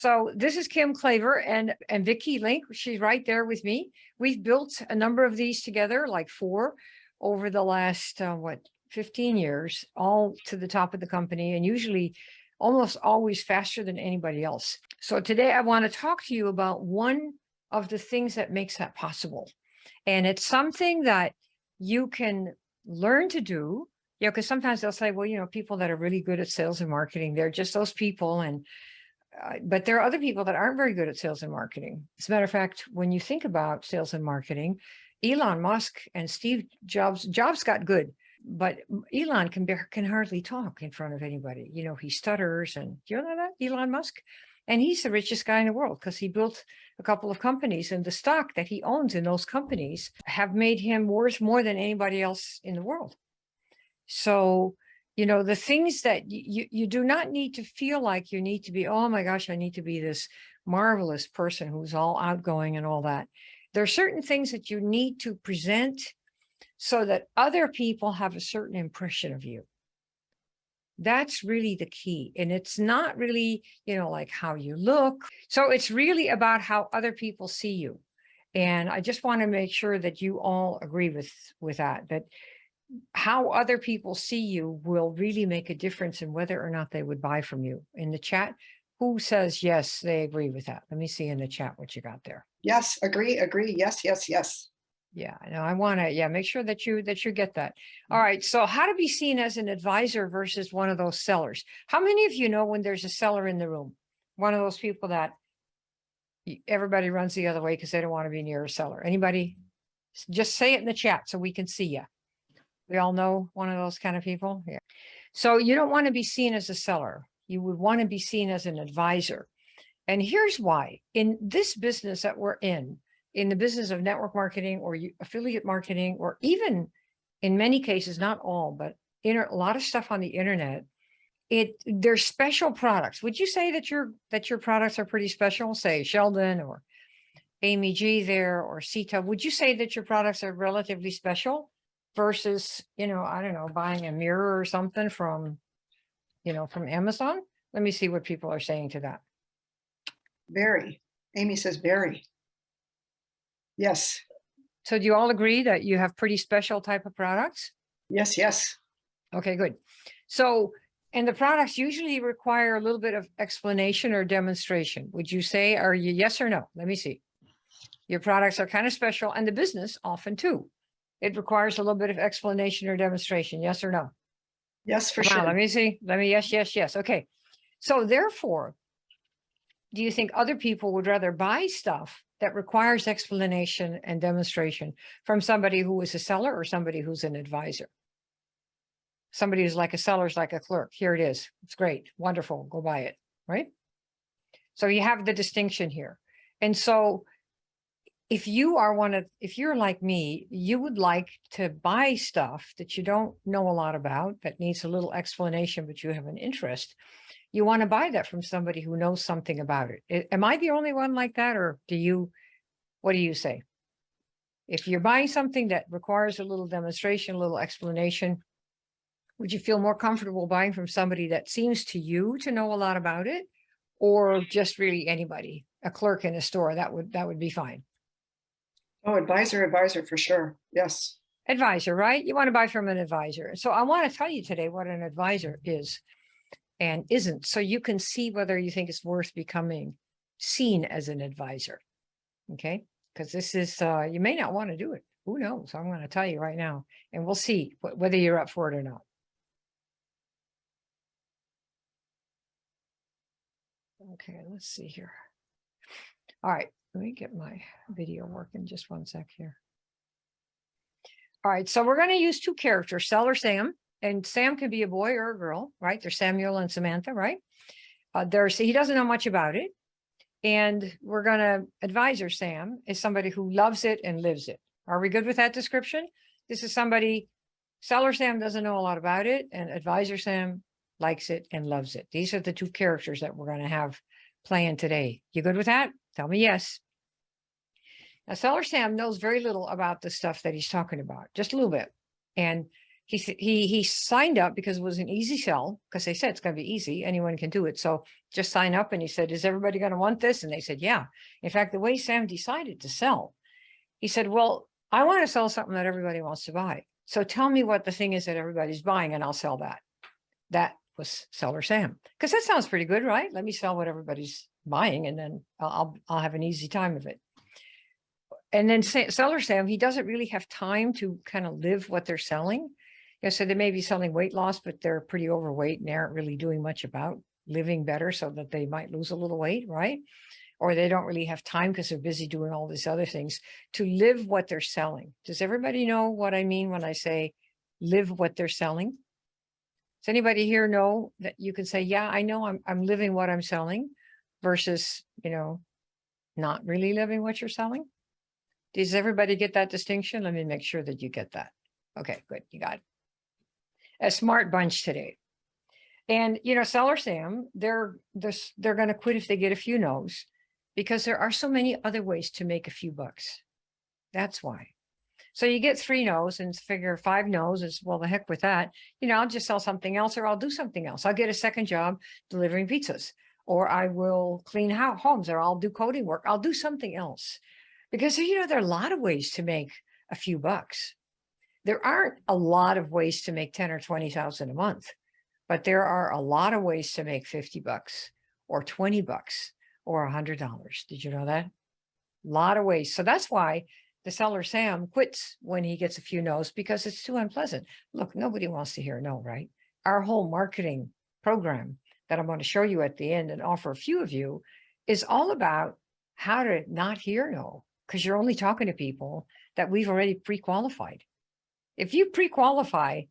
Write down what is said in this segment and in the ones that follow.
So this is Kim Klaver and Vicky Link. She's right there with me. We've built a number of these together, like 4 over the last, 15 years, all to the top of the company, and usually almost always faster than anybody else. So today I want to talk to you about one of the things that makes that possible. And it's something that you can learn to do. Because sometimes they'll say, well, people that are really good at sales and marketing, they're just those people. But there are other people that aren't very good at sales and marketing. As a matter of fact, when you think about sales and marketing, Elon Musk and Steve Jobs got good, but Elon can hardly talk in front of anybody. He stutters, and you know that, Elon Musk? And he's the richest guy in the world because he built a couple of companies, and the stock that he owns in those companies have made him worth more than anybody else in the world. So, the things that you do not need to feel like you need to be, oh my gosh, I need to be this marvelous person who's all outgoing and all that. There are certain things that you need to present so that other people have a certain impression of you. That's really the key. And it's not really, like how you look. So it's really about how other people see you. And I just want to make sure that you all agree with that how other people see you will really make a difference in whether or not they would buy from you. In the chat, who says yes, they agree with that? Let me see in the chat what you got there. Yes, agree. Yes. Yeah, I know. I want to, make sure that you get that. All right. So how to be seen as an advisor versus one of those sellers. How many of you know when there's a seller in the room? One of those people that everybody runs the other way because they don't want to be near a seller. Anybody? Just say it in the chat so we can see you. We all know one of those kind of people. Yeah. So you don't want to be seen as a seller. You would want to be seen as an advisor. And here's why. In this business that we're in the business of network marketing or affiliate marketing, or even in many cases, not all, but a lot of stuff on the internet, they're special products. Would you say that your products are pretty special? Say Sheldon or Amy G there or Sita. Would you say that your products are relatively special? Versus, I don't know, buying a mirror or something from Amazon. Let me see what people are saying to that. Very. Amy says very. Yes. So do you all agree that you have pretty special type of products? Yes. Okay, good. So, and the products usually require a little bit of explanation or demonstration. Would you say, are you yes or no? Let me see. Your products are kind of special, and the business often too. It requires a little bit of explanation or demonstration. Yes or no? Yes, for sure. Let me see. Yes. Okay. So therefore, do you think other people would rather buy stuff that requires explanation and demonstration from somebody who is a seller or somebody who's an advisor? Somebody who's like a seller is like a clerk. Here it is. It's great. Wonderful. Go buy it. Right? So you have the distinction here. And so if you're like me, you would like to buy stuff that you don't know a lot about, that needs a little explanation, but you have an interest. You want to buy that from somebody who knows something about it. Am I the only one like that? Or what do you say? If you're buying something that requires a little demonstration, a little explanation, would you feel more comfortable buying from somebody that seems to you to know a lot about it? Or just really anybody, a clerk in a store, that would be fine. Oh, advisor for sure. Yes. Advisor, right? You want to buy from an advisor. So I want to tell you today what an advisor is and isn't, so you can see whether you think it's worth becoming seen as an advisor. Okay? Because this is, you may not want to do it. Who knows? I'm going to tell you right now, and we'll see whether you're up for it or not. Okay, let's see here. All right. Let me get my video working just one sec here. All right, so we're going to use 2 characters, seller Sam, and Sam can be a boy or a girl, right? There's Samuel and Samantha, right? He doesn't know much about it. And we're going to, advisor Sam is somebody who loves it and lives it. Are we good with that description? This is somebody, seller Sam doesn't know a lot about it, and advisor Sam likes it and loves it. These are the 2 characters that we're going to have playing today. You good with that? Tell me yes. Now, seller Sam knows very little about the stuff that he's talking about, just a little bit. And he signed up because it was an easy sell, because they said it's going to be easy. Anyone can do it. So just sign up. And he said, is everybody going to want this? And they said, yeah. In fact, the way Sam decided to sell, he said, well, I want to sell something that everybody wants to buy. So tell me what the thing is that everybody's buying and I'll sell that. That was Seller Sam. Because that sounds pretty good, right? Let me sell what everybody's buying and then I'll have an easy time of it. And then Seller Sam, he doesn't really have time to kind of live what they're selling. So they may be selling weight loss, but they're pretty overweight and they aren't really doing much about living better so that they might lose a little weight, right? Or they don't really have time because they're busy doing all these other things to live what they're selling. Does everybody know what I mean when I say live what they're selling? Does anybody here know that you can say, yeah, I know I'm living what I'm selling versus, not really living what you're selling? Does everybody get that distinction? Let me make sure that you get that. Okay, good. You got it. A smart bunch today. And, Seller Sam, they're going to quit if they get a few no's because there are so many other ways to make a few bucks. That's why. So you get 3 no's and figure 5 no's is, well, the heck with that. I'll just sell something else or I'll do something else. I'll get a second job delivering pizzas, or I will clean homes, or I'll do coding work. I'll do something else because, there are a lot of ways to make a few bucks. There aren't a lot of ways to make 10 or 20,000 a month, but there are a lot of ways to make 50 bucks or 20 bucks or $100. Did you know that? A lot of ways. So that's why the Seller Sam quits when he gets a few no's, because it's too unpleasant. Look, nobody wants to hear no, right? Our whole marketing program that I'm going to show you at the end and offer a few of you is all about how to not hear no, because you're only talking to people that we've already pre-qualified. If you pre-qualify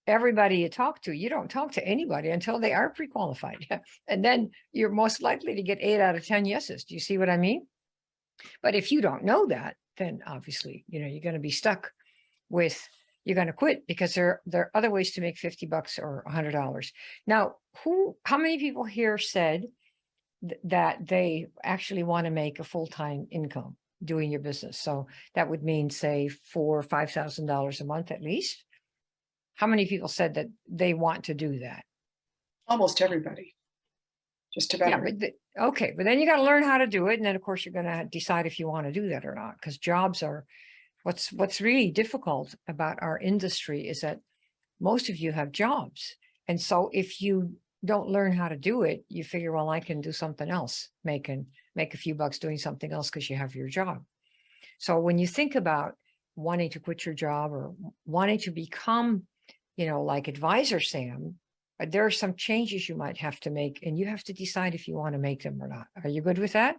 everybody you talk to, you don't talk to anybody until they are pre-qualified. And then you're most likely to get 8 out of 10 yeses. Do you see what I mean? But if you don't know that, then obviously, you're going to be stuck with, you're going to quit because there are other ways to make 50 bucks or $100. Now, how many people here said that they actually want to make a full-time income doing your business? So that would mean, say, $4,000 or $5,000 a month at least. How many people said that they want to do that? Almost everybody. Just about. Yeah, okay, but then you got to learn how to do it, and then of course you're going to decide if you want to do that or not. Because jobs are, what's really difficult about our industry is that most of you have jobs, and so if you don't learn how to do it, you figure, well, I can do something else, make a few bucks doing something else because you have your job. So when you think about wanting to quit your job or wanting to become, like Advisor Sam, there are some changes you might have to make, and you have to decide if you want to make them or not. Are you good with that?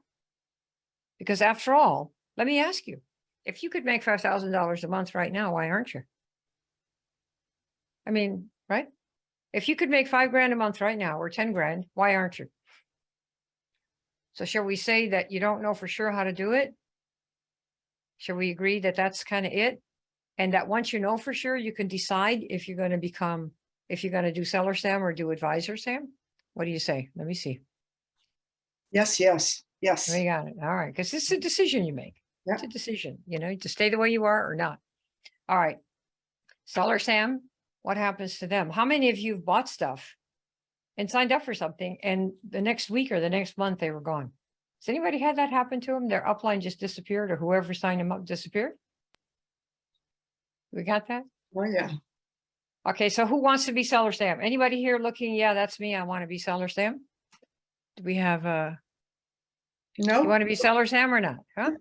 Because after all, let me ask you, if you could make $5,000 a month right now, why aren't you? I mean, right? If you could make $5,000 a month right now, or 10 grand, why aren't you? So shall we say that you don't know for sure how to do it? Shall we agree that that's kind of it? And that once you know for sure, you can decide if you're going to do Seller Sam or do Advisor Sam? What do you say? Let me see. Yes. We got it. All right. Because this is a decision you make. Yeah. It's a decision, to stay the way you are or not. All right. Seller Sam, what happens to them? How many of you have bought stuff and signed up for something, and the next week or the next month they were gone? Has anybody had that happen to them? Their upline just disappeared, or whoever signed them up disappeared? We got that? Oh, yeah. Okay, so who wants to be Seller Sam? Anybody here looking? Yeah, that's me. I want to be Seller Sam. Do we have No. you want to be Seller Sam or not? Huh?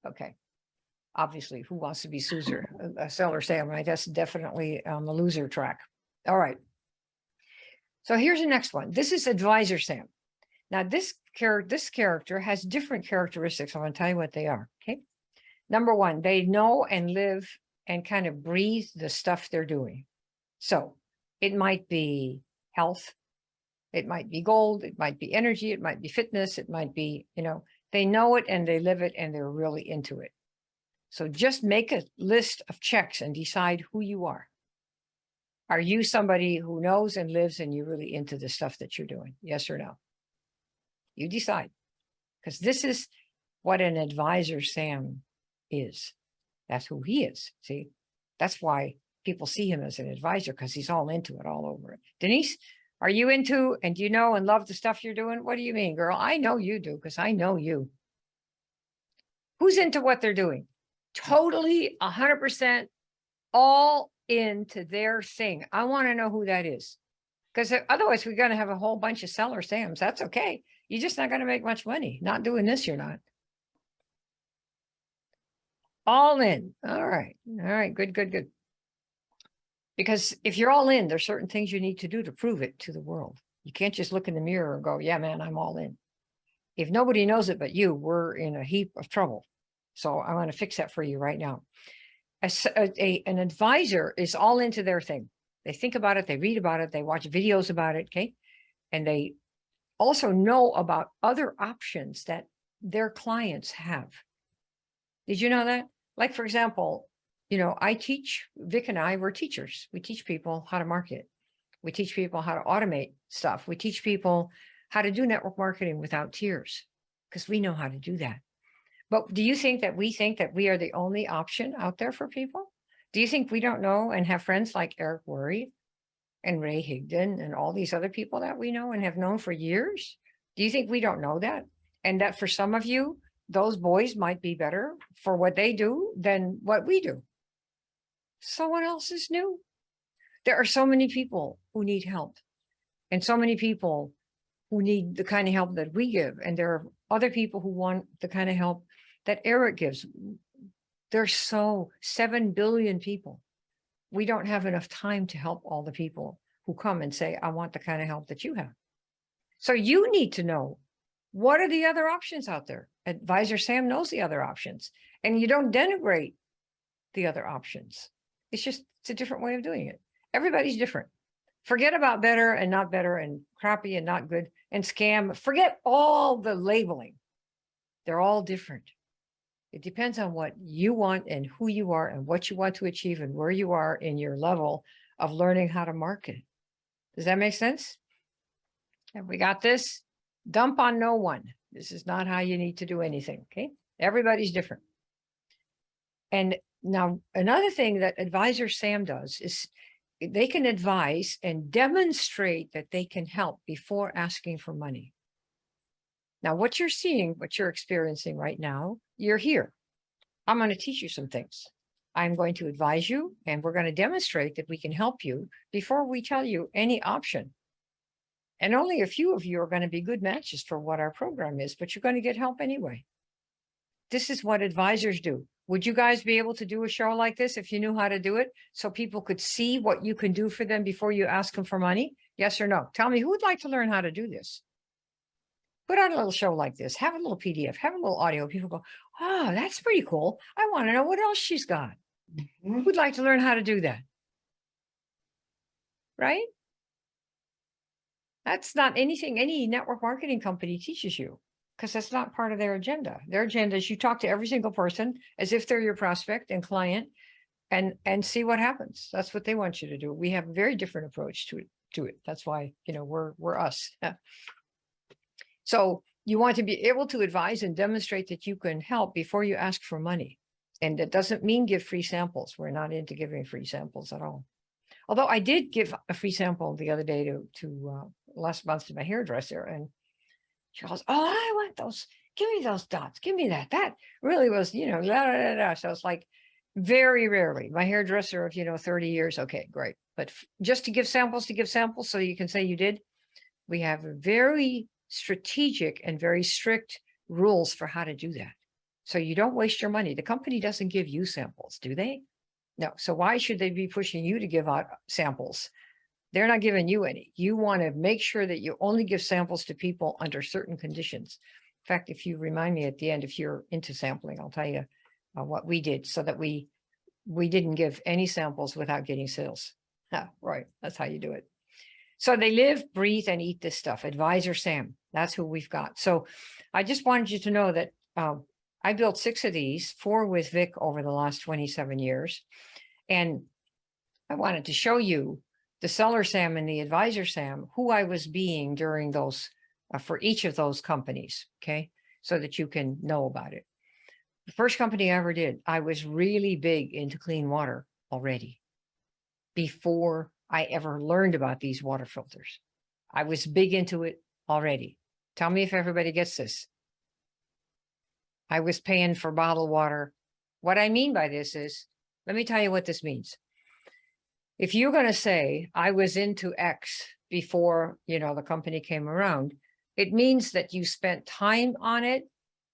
Okay. Obviously, who wants to be Seller Sam, right? That's definitely on the loser track. All right. So here's the next one. This is Advisor Sam. Now, this character has different characteristics. I'm going to tell you what they are. Okay. Number one, they know and live and kind of breathe the stuff they're doing. So it might be health, it might be gold, it might be energy, it might be fitness, it might be, they know it and they live it and they're really into it. So just make a list of checks and decide who you are. Are you somebody who knows and lives and you're really into the stuff that you're doing? Yes or no? You decide. Because this is what an Advisor Sam is. That's who he is. See, That's why people see him as an advisor, because he's all into it, all over it. Denise, are you into and do you know and love the stuff you're doing? What do you mean, girl? I know you do, because I know you. Who's into what they're doing? Totally 100% all into their thing. I want to know who that is. Because otherwise we're going to have a whole bunch of seller Sams. That's okay. You're just not going to make much money. Not doing this, you're not. All in. All right. All right. Good, good, good. Because if you're all in, there's certain things you need to do to prove it to the world. You can't just look in the mirror and go, yeah, man, I'm all in. If nobody knows it but you, we're in a heap of trouble. So I want to fix that for you right now. An advisor is all into their thing. They think about it, they read about it, they watch videos about it, okay? And they also know about other options that their clients have. Did you know that? Like, for example, you know, I teach, Vic and I, we're teachers. We teach people how to market. We teach people how to automate stuff. We teach people how to do network marketing without tears, because we know how to do that. But do you think that we are the only option out there for people? Do you think we don't know and have friends like Eric Worre and Ray Higdon and all these other people that we know and have known for years? Do you think we don't know that? And that for some of you, those boys might be better for what they do than what we do. Someone else is new. There are so many people who need help and so many people who need the kind of help that we give. And there are other people who want the kind of help that Eric gives. There's 7 billion people. We don't have enough time to help all the people who come and say, I want the kind of help that you have. So you need to know, what are the other options out there? Advisor Sam knows the other options, and you don't denigrate the other options. It's a different way of doing it. Everybody's different. Forget about better and not better and crappy and not good and scam. Forget all the labeling. They're all different. It depends on what you want and who you are and what you want to achieve and where you are in your level of learning how to market. Does that make sense? Have we got this? Dump on no one. This is not how you need to do anything, okay? Everybody's different. And now another thing that Advisor Sam does is they can advise and demonstrate that they can help before asking for money. Now, what you're seeing, what you're experiencing right now, you're here. I'm going to teach you some things. I'm going to advise you, and we're going to demonstrate that we can help you before we tell you any option. And only a few of you are going to be good matches for what our program is, but you're going to get help anyway. This is what advisors do. Would you guys be able to do a show like this if you knew how to do it, so people could see what you can do for them before you ask them for money? Yes or no? Tell me, who would like to learn how to do this? Put on a little show like this, have a little PDF, have a little audio. People go, oh, that's pretty cool. I want to know what else she's got. Who'd like to learn how to do that? Right? That's not anything any network marketing company teaches you, because that's not part of their agenda. Their agenda is you talk to every single person as if they're your prospect and client and see what happens. That's what they want you to do. We have a very different approach to it. That's why, you know, we're us. So you want to be able to advise and demonstrate that you can help before you ask for money. And that doesn't mean give free samples. We're not into giving free samples at all. Although I did give a free sample the other day to last month to my hairdresser, and she goes, oh, I want those. Give me those dots. Give me that. That really was, you know, da, da, da, da. So it's like very rarely. My hairdresser of, 30 years. Okay, great. But just to give samples so you can say you did, we have a very strategic and very strict rules for how to do that. So you don't waste your money. The company doesn't give you samples, do they? No. So why should they be pushing you to give out samples? They're not giving you any. You want to make sure that you only give samples to people under certain conditions. In fact, if you remind me at the end, if you're into sampling, I'll tell you what we did so that we didn't give any samples without getting sales. Right. That's how you do it. So they live, breathe, and eat this stuff. Advisor Sam, that's who we've got. So I just wanted you to know that I built 6 of these, 4 with Vic over the last 27 years. And I wanted to show you the seller Sam and the advisor Sam, who I was being during those, for each of those companies, okay? So that you can know about it. The first company I ever did, I was really big into clean water already before I ever learned about these water filters. I was big into it already. Tell me if everybody gets this. I was paying for bottled water. What I mean by this is, let me tell you what this means. If you're going to say I was into X before, the company came around, it means that you spent time on it.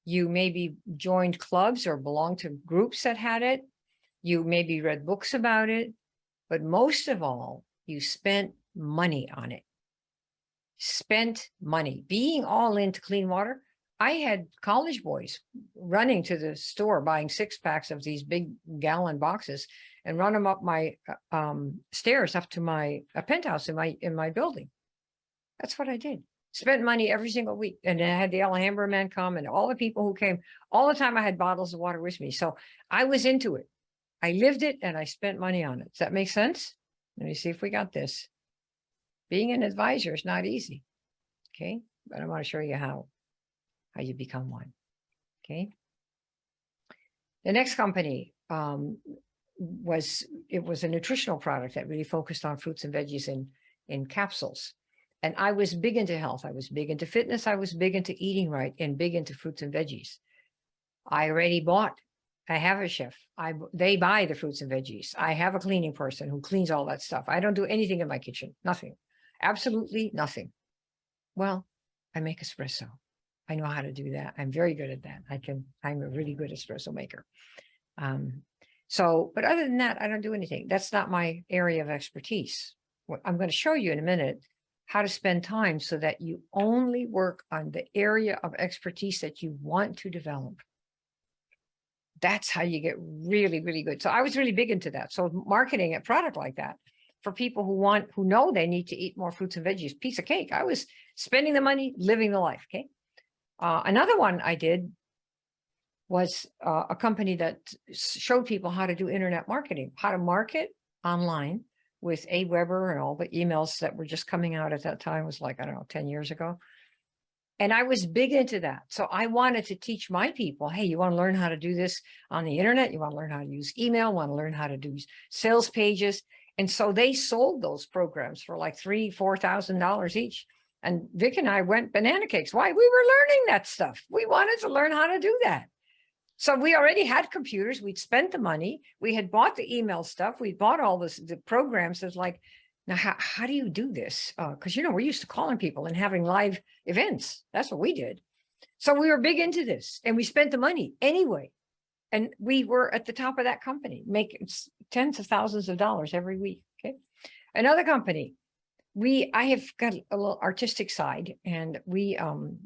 You maybe joined clubs or belonged to groups that had it. You maybe read books about it. But most of all, you spent money on it. Spent money. Being all into clean water. I had college boys running to the store, buying 6-packs of these big gallon boxes and run them up my stairs up to my penthouse in my building. That's what I did. Spent money every single week. And I had the Alhambra man come and all the people who came. All the time I had bottles of water with me. So I was into it. I lived it and I spent money on it. Does that make sense? Let me see if we got this. Being an advisor is not easy. Okay. But I want to show you how you become one. Okay. The next company was a nutritional product that really focused on fruits and veggies in capsules. And I was big into health. I was big into fitness. I was big into eating right and big into fruits and veggies. I have a chef. They buy the fruits and veggies. I have a cleaning person who cleans all that stuff. I don't do anything in my kitchen. Nothing. Absolutely nothing. Well, I make espresso. I know how to do that. I'm very good at that. I'm a really good espresso maker. But other than that, I don't do anything. That's not my area of expertise. What I'm going to show you in a minute how to spend time so that you only work on the area of expertise that you want to develop. That's how you get really, really good. So I was really big into that. So marketing a product like that for people who know they need to eat more fruits and veggies, piece of cake. I was spending the money, living the life. Okay. Another one I did was a company that showed people how to do internet marketing, how to market online with Weber and all the emails that were just coming out at that time. It was like, I don't know, 10 years ago. And I was big into that. So I wanted to teach my people, hey, you want to learn how to do this on the internet? You want to learn how to use email, want to learn how to do sales pages. And so they sold those programs for like $3,000, $4,000 each. And Vic and I went banana cakes. Why? We were learning that stuff. We wanted to learn how to do that. So we already had computers. We'd spent the money. We had bought the email stuff. We bought all the programs. It's like, now, how do you do this? Because, we're used to calling people and having live events. That's what we did. So we were big into this and we spent the money anyway. And we were at the top of that company, making tens of thousands of dollars every week. Okay. Another company, I have got a little artistic side and we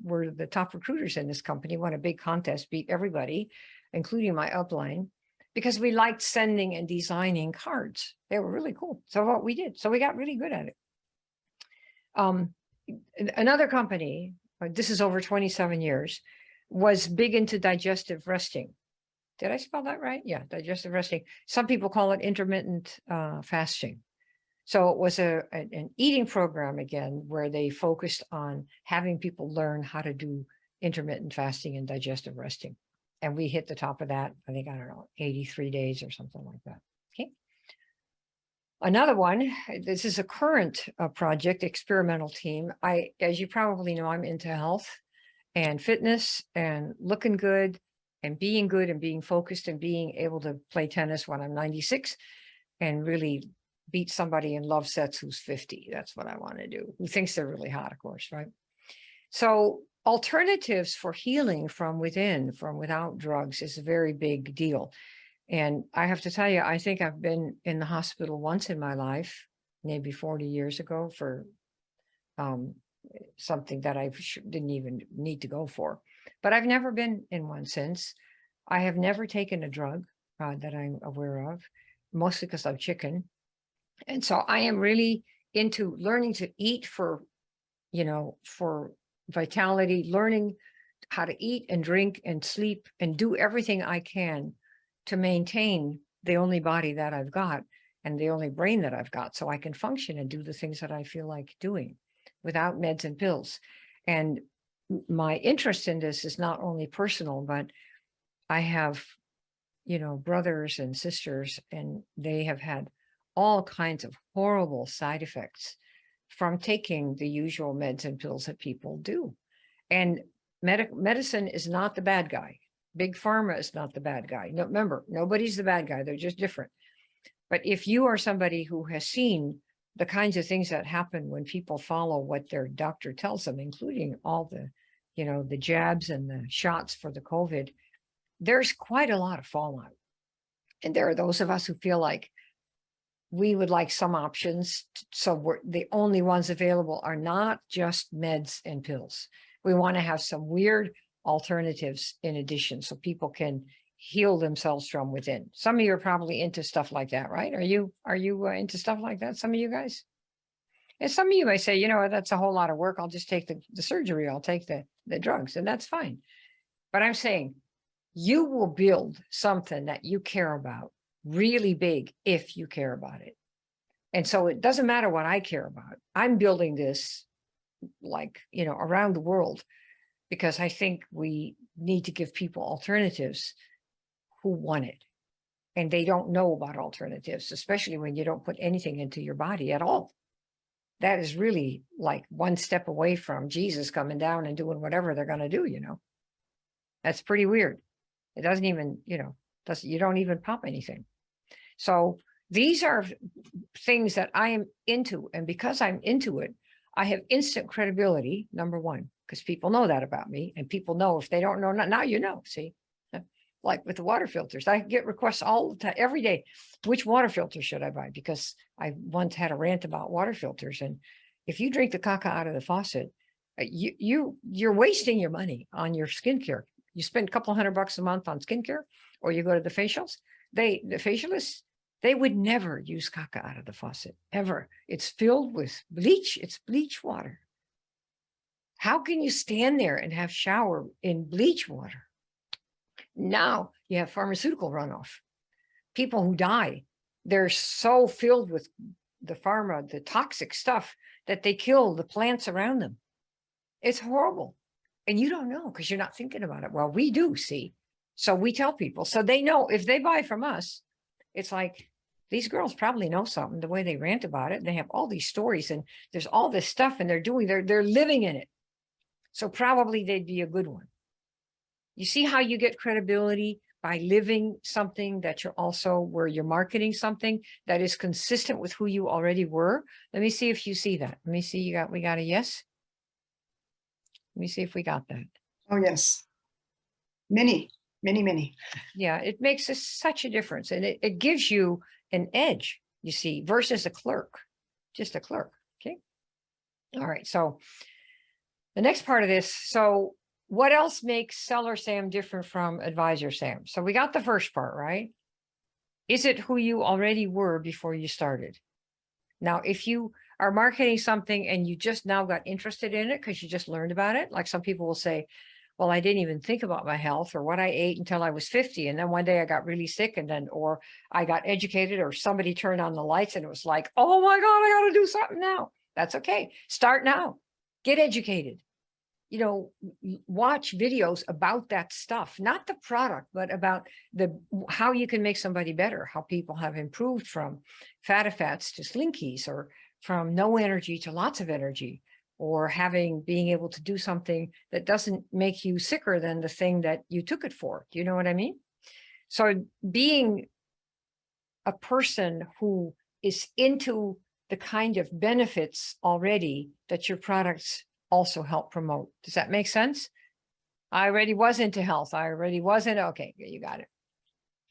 were the top recruiters in this company, won a big contest, beat everybody, including my upline, because we liked sending and designing cards. They were really cool. So what we did, so we got really good at it. Another company, this is over 27 years, was big into digestive resting. Did I spell that right? Yeah, digestive resting. Some people call it intermittent fasting. So it was an eating program again, where they focused on having people learn how to do intermittent fasting and digestive resting. And we hit the top of that, I think, 83 days or something like that. Okay. Another one, this is a current project, experimental team. As you probably know, I'm into health and fitness and looking good and being focused and being able to play tennis when I'm 96 and really beat somebody in love sets who's 50. That's what I want to do. Who thinks they're really hot, of course, right? So alternatives for healing from within, from without drugs, is a very big deal. And I have to tell you, I think I've been in the hospital once in my life, maybe 40 years ago, for something that I didn't even need to go for. But I've never been in one since. I have never taken a drug that I'm aware of, mostly because I'm chicken. And so I am really into learning to eat for vitality, learning how to eat and drink and sleep and do everything I can to maintain the only body that I've got and the only brain that I've got, so I can function and do the things that I feel like doing without meds and pills. And my interest in this is not only personal, but I have brothers and sisters, and they have had all kinds of horrible side effects from taking the usual meds and pills that people do. And medicine is not the bad guy. Big pharma is not the bad guy. No, remember, nobody's the bad guy. They're just different. But if you are somebody who has seen the kinds of things that happen when people follow what their doctor tells them, including all the, the jabs and the shots for the COVID, there's quite a lot of fallout. And there are those of us who feel like we would like some options. So the only ones available are not just meds and pills. We want to have some weird alternatives in addition, so people can heal themselves from within. Some of you are probably into stuff like that, right? Are you into stuff like that? Some of you guys? And some of you may say, that's a whole lot of work. I'll just take the surgery. I'll take the drugs, and that's fine. But I'm saying you will build something that you care about really big if you care about it. And so it doesn't matter what I care about. I'm building this around the world, because I think we need to give people alternatives who want it. And they don't know about alternatives, especially when you don't put anything into your body at all. That is really like one step away from Jesus coming down and doing whatever they're going to do, That's pretty weird. It doesn't even, you don't even pop anything. So these are things that I am into. And because I'm into it, I have instant credibility, number one, because people know that about me. And people know if they don't know, now see? Like with the water filters, I get requests all the time, every day. Which water filter should I buy? Because I once had a rant about water filters. And if you drink the caca out of the faucet, you're wasting your money on your skincare. You spend a couple $100 a month on skincare, or you go to the facials. The facialists, they would never use caca out of the faucet, ever. It's filled with bleach. It's bleach water. How can you stand there and have shower in bleach water? Now you have pharmaceutical runoff. People who die, they're so filled with the toxic stuff, that they kill the plants around them. It's horrible. And you don't know because you're not thinking about it. Well, we do, see. So we tell people, so they know if they buy from us, it's like, these girls probably know something, the way they rant about it. They have all these stories, and there's all this stuff, and they're living in it. So probably they'd be a good one. You see how you get credibility by living something that where you're marketing something that is consistent with who you already were. Let me see if you see that. Let me see, we got a yes. Let me see if we got that. Oh, yes. Many. Yeah, it makes such a difference. And it gives you an edge, you see, versus a clerk, just a clerk. Okay. All right. So the next part of this. So what else makes Seller Sam different from Advisor Sam? So we got the first part, right? Is it who you already were before you started? Now, if you are marketing something and you just now got interested in it because you just learned about it, like some people will say, well, I didn't even think about my health or what I ate until I was 50. And then one day I got really sick, or I got educated, or somebody turned on the lights and it was like, oh my God, I got to do something now. That's okay. Start now. Get educated. Watch videos about that stuff, not the product, but about how you can make somebody better, how people have improved from fats to slinkies, or from no energy to lots of energy, or being able to do something that doesn't make you sicker than the thing that you took it for. Do you know what I mean? So being a person who is into the kind of benefits already that your products also help promote. Does that make sense? I already was into health. I already wasn't. Okay, you got it.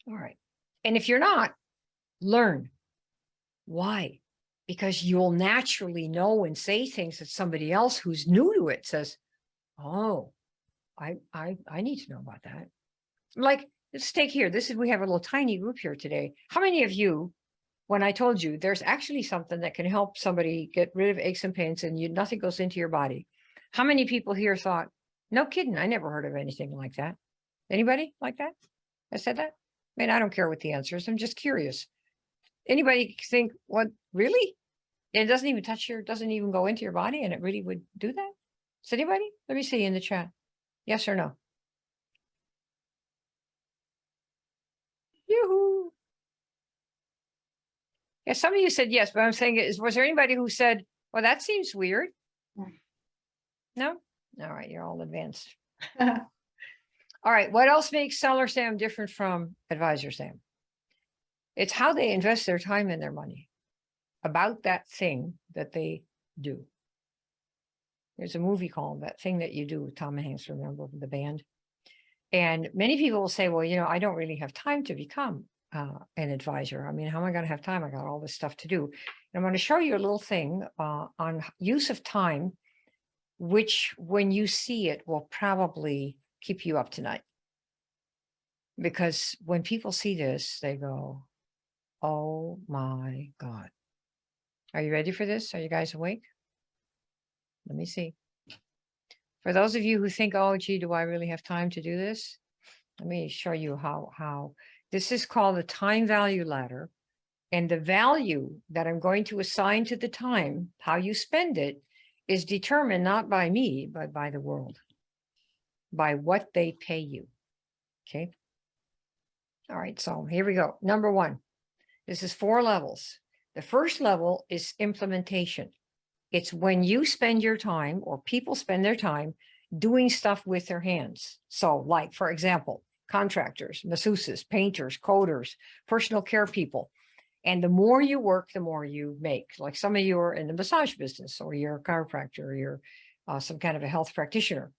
All right. And if you're not, learn. Why? Because you'll naturally know and say things that somebody else who's new to it says, oh, I need to know about that. Like, let's take here. We have a little tiny group here today. How many of you, when I told you there's actually something that can help somebody get rid of aches and pains and nothing goes into your body, how many people here thought, no kidding, I never heard of anything like that? Anybody like that? I said that? I mean, I don't care what the answer is. I'm just curious. Anybody think, what, really? It doesn't even doesn't even go into your body, and it really would do that? Is anybody? Let me see in the chat. Yes or no? Yeah, some of you said yes, but I'm saying was there anybody who said, well, that seems weird? Mm. No? All right, you're all advanced. All right, what else makes seller Sam different from advisor Sam? It's how they invest their time and their money about that thing that they do. There's a movie called That Thing That You Do with Tom Hanks, remember the band? And many people will say, well, I don't really have time to become an advisor. I mean, how am I going to have time? I got all this stuff to do. And I'm going to show you a little thing on use of time, which when you see it will probably keep you up tonight. Because when people see this, they go, oh my God. Are you ready for this? Are you guys awake? Let me see. For those of you who think, oh, gee, do I really have time to do this? Let me show you how this is called the time value ladder. And the value that I'm going to assign to the time, how you spend it, is determined not by me, but by the world, by what they pay you. Okay. All right. So here we go. Number one, this is 4 levels. The first level is implementation. It's when you spend your time or people spend their time doing stuff with their hands. So like, for example, contractors, masseuses, painters, coders, personal care people. And the more you work, the more you make. Like some of you are in the massage business, or you're a chiropractor, or you're some kind of a health practitioner.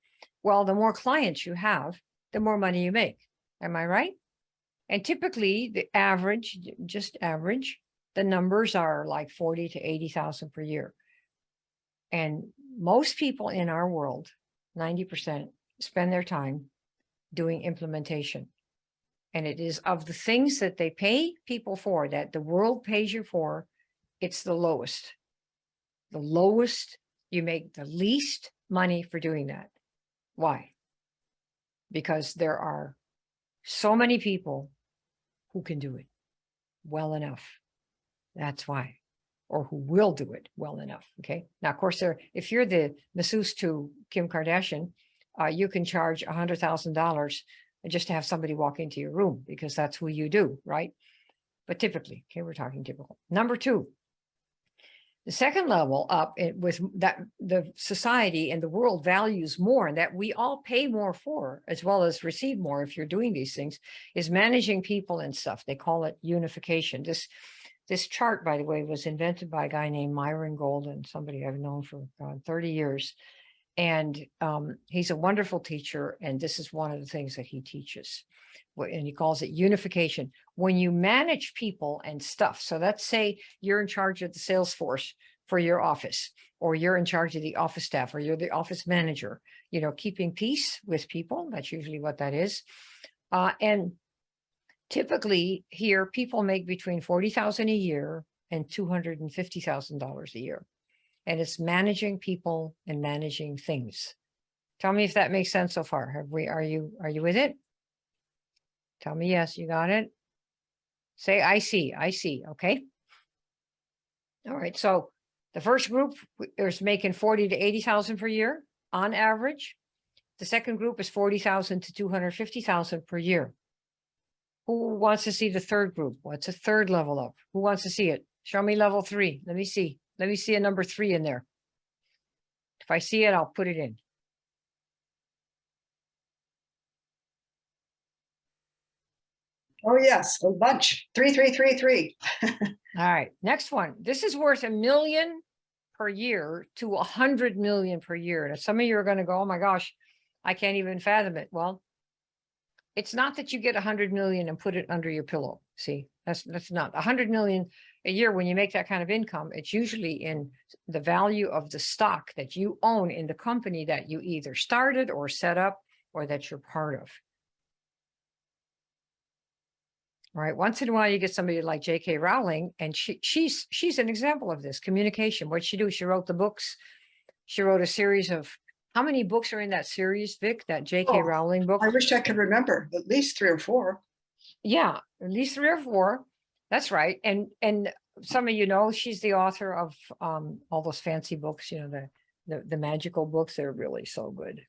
Well, the more clients you have, the more money you make. Am I right? And typically the average, just average, the numbers are like 40 to 80,000 per year. And most people in our world, 90%, spend their time doing implementation. And it is of the things that they pay people for, that the world pays you for, it's the lowest. The lowest, you make the least money for doing that. Why? Because there are so many people who can do it well enough. That's why. Or who will do it well enough. Okay. Now, of course, if you're the masseuse to Kim Kardashian, you can charge $100,000 just to have somebody walk into your room, because that's who you do, right? But typically, okay, we're talking typical. Number 2, the second level up with that the society and the world values more, and that we all pay more for, as well as receive more if you're doing these things, is managing people and stuff. They call it unification. This chart, by the way, was invented by a guy named Myron Golden, somebody I've known for 30 years. And he's a wonderful teacher. And this is one of the things that he teaches. And he calls it unification. When you manage people and stuff, so let's say you're in charge of the sales force for your office, or you're in charge of the office staff, or you're the office manager, keeping peace with people. That's usually what that is. And typically here, people make between $40,000 a year and $250,000 a year. And it's managing people and managing things. Tell me if that makes sense so far. Are you with it? Tell me yes, you got it. Say, I see. Okay. All right. So the first group is making 40 to 80,000 per year on average. The second group is 40,000 to 250,000 per year. Who wants to see the third group? What's a third level up? Who wants to see it? Show me level 3. Let me see. Let me see a number 3 in there. If I see it, I'll put it in. Oh, yes, a bunch. 3333. All right, next one. This is worth $1 million per year to 100 million per year. Now, some of you are going to go, oh my gosh, I can't even fathom it. Well, it's not that you get 100 million and put it under your pillow. See, that's not 100 million a year. When you make that kind of income, it's usually in the value of the stock that you own in the company that you either started or set up or that you're part of. All right. Once in a while, you get somebody like J.K. Rowling, and she's an example of this communication. What'd she do? She wrote the books. She wrote a series of, how many books are in that series, Vic? That J.K. Rowling book? I wish I could remember. At least 3 or 4. Yeah, at least 3 or 4. That's right. And some of you know she's the author of all those fancy books. The magical books. They're really so good,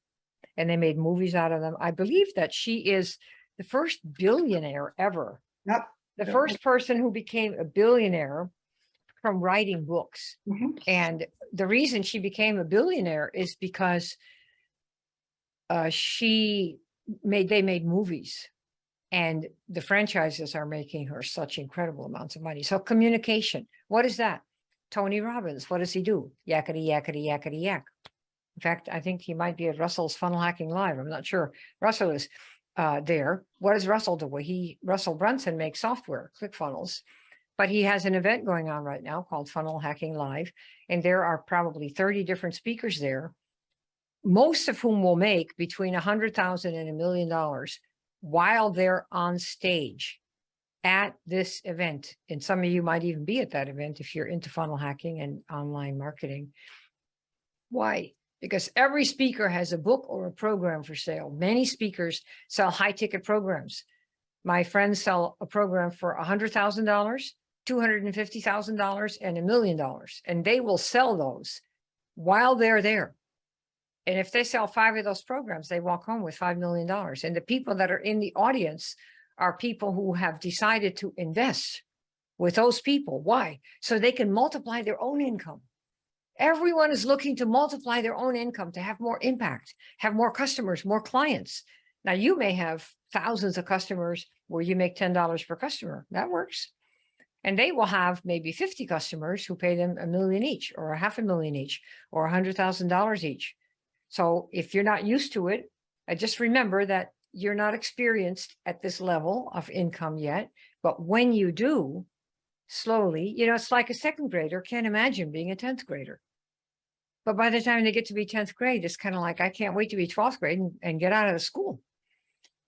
and they made movies out of them. I believe that she is the first billionaire ever. Yep. The first person who became a billionaire from writing books. Mhm. And the reason she became a billionaire is because they made movies, and the franchises are making her such incredible amounts of money. So communication, what is that? Tony Robbins, what does he do? Yakety, yakety, yakety, yak. In fact, I think he might be at Russell's Funnel Hacking Live. I'm not sure. Russell is there. What does Russell do? Well, Russell Brunson makes software, ClickFunnels, but he has an event going on right now called Funnel Hacking Live. And there are probably 30 different speakers there, most of whom will make between $100,000 and $1 million while they're on stage at this event. And some of you might even be at that event if you're into funnel hacking and online marketing. Why? Because every speaker has a book or a program for sale. Many speakers sell high-ticket programs. My friends sell a program for $100,000, $250,000, and $1 million. And they will sell those while they're there. And if they sell 5 of those programs, they walk home with $5 million. And the people that are in the audience are people who have decided to invest with those people. Why? So they can multiply their own income. Everyone is looking to multiply their own income, to have more impact, have more customers, more clients. Now, you may have thousands of customers where you make $10 per customer. That works. And they will have maybe 50 customers who pay them $1 million each, or $500,000 each, or $100,000 each. So if you're not used to it, just remember that you're not experienced at this level of income yet. But when you do, slowly, it's like a 2nd grader can't imagine being a 10th grader. But by the time they get to be 10th grade, it's kind of like, I can't wait to be 12th grade and get out of the school.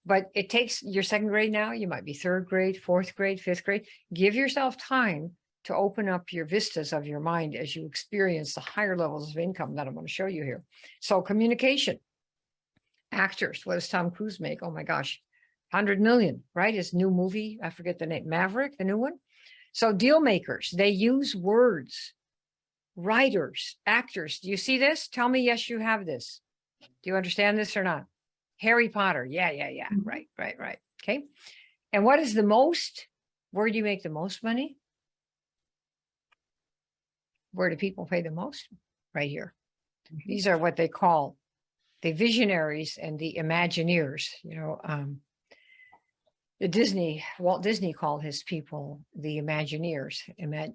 But it takes your 2nd grade now, you might be 3rd grade, 4th grade, 5th grade. Give yourself time to open up your vistas of your mind as you experience the higher levels of income that I'm going to show you here. So communication, actors, what does Tom Cruise make? Oh my gosh, 100 million, right? His new movie, I forget the name, Maverick, the new one. So deal makers, they use words. Writers, actors, do you see this? Tell me, yes, you have this. Do you understand this or not? Harry Potter, yeah, right. Okay. And what is the most, where do you make the most money? Where do people pay the most? Right here. These are what they call the visionaries and the Imagineers. Walt Disney called his people the Imagineers.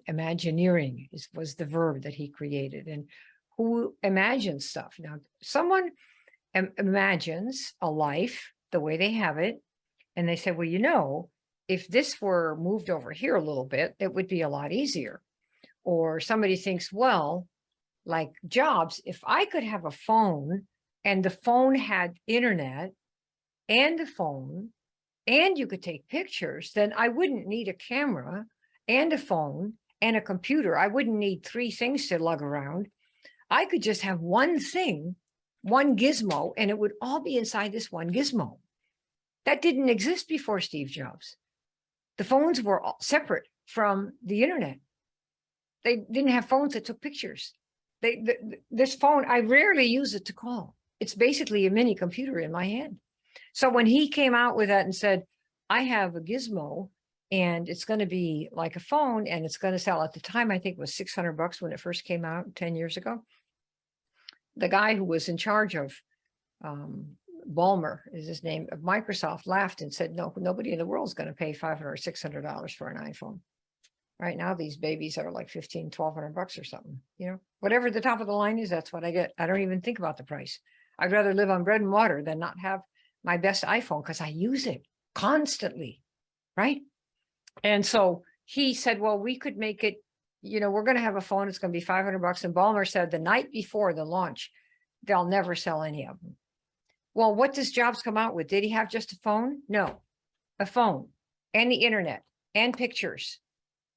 Imagineering was the verb that he created. And who imagines stuff? Now, someone imagines a life the way they have it, and they say, well, if this were moved over here a little bit, it would be a lot easier. Or somebody thinks, well, like Jobs, if I could have a phone and the phone had internet and the phone, and you could take pictures, then I wouldn't need a camera and a phone and a computer. I wouldn't need 3 things to lug around. I could just have one thing, one gizmo, and it would all be inside this one gizmo. That didn't exist before Steve Jobs. The phones were all separate from the internet. They didn't have phones that took pictures. This phone, I rarely use it to call. It's basically a mini computer in my hand. So when he came out with that and said, I have a gizmo and it's going to be like a phone and it's going to sell, at the time, I think it was $600 when it first came out 10 years ago. The guy who was in charge of Ballmer is his name, of Microsoft, laughed and said, no, nobody in the world is going to pay $500 or $600 for an iPhone. Right now, these babies are like $1,500, $1,200 or something. Whatever the top of the line is, that's what I get. I don't even think about the price. I'd rather live on bread and water than not have my best iPhone, because I use it constantly, right? And so he said, well, we could make it, we're going to have a phone. It's going to be $500. And Ballmer said the night before the launch, they'll never sell any of them. Well, what does Jobs come out with? Did he have just a phone? No, a phone and the internet and pictures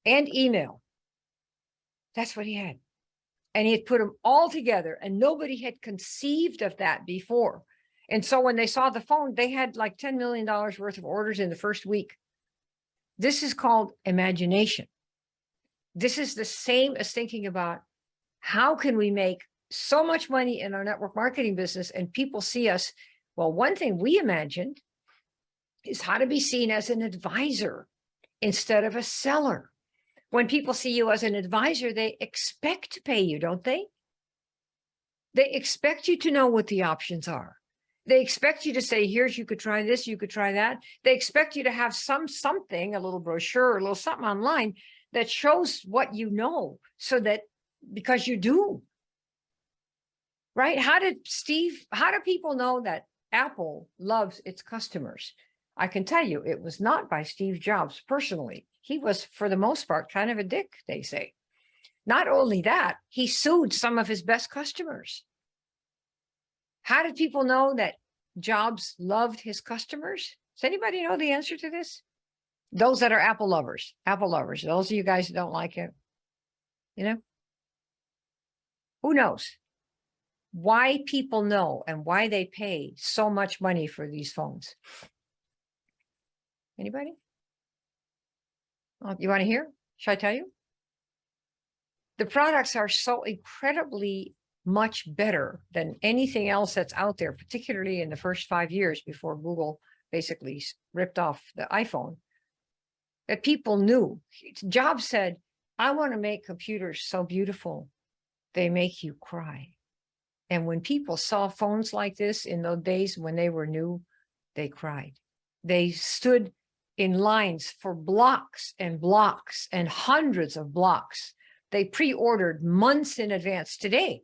and email. That's what he had. And he had put them all together, and nobody had conceived of that before. And so when they saw the phone, they had like $10 million worth of orders in the first week. This is called imagination. This is the same as thinking about, how can we make so much money in our network marketing business and people see us? Well, one thing we imagined is how to be seen as an advisor instead of a seller. When people see you as an advisor, they expect to pay you, don't they? They expect you to know what the options are. They expect you to say, here's, you could try this, you could try that. They expect you to have something, a little brochure, a little something online that shows what you know, so that, because you do. Right? How do people know that Apple loves its customers? I can tell you, it was not by Steve Jobs personally. He was, for the most part, kind of a dick, they say. Not only that, he sued some of his best customers. How did people know that Jobs loved his customers? Does anybody know the answer to this? Those that are Apple lovers, those of you guys who don't like it, who knows why people know and why they pay so much money for these phones? Anybody? You want to hear? Should I tell you? The products are so incredibly much better than anything else that's out there, particularly in the first 5 years before Google basically ripped off the iPhone, that people knew. Jobs said, I want to make computers so beautiful, they make you cry. And when people saw phones like this in those days when they were new, they cried. They stood in lines for blocks and blocks and hundreds of blocks. They pre-ordered months in advance. Today,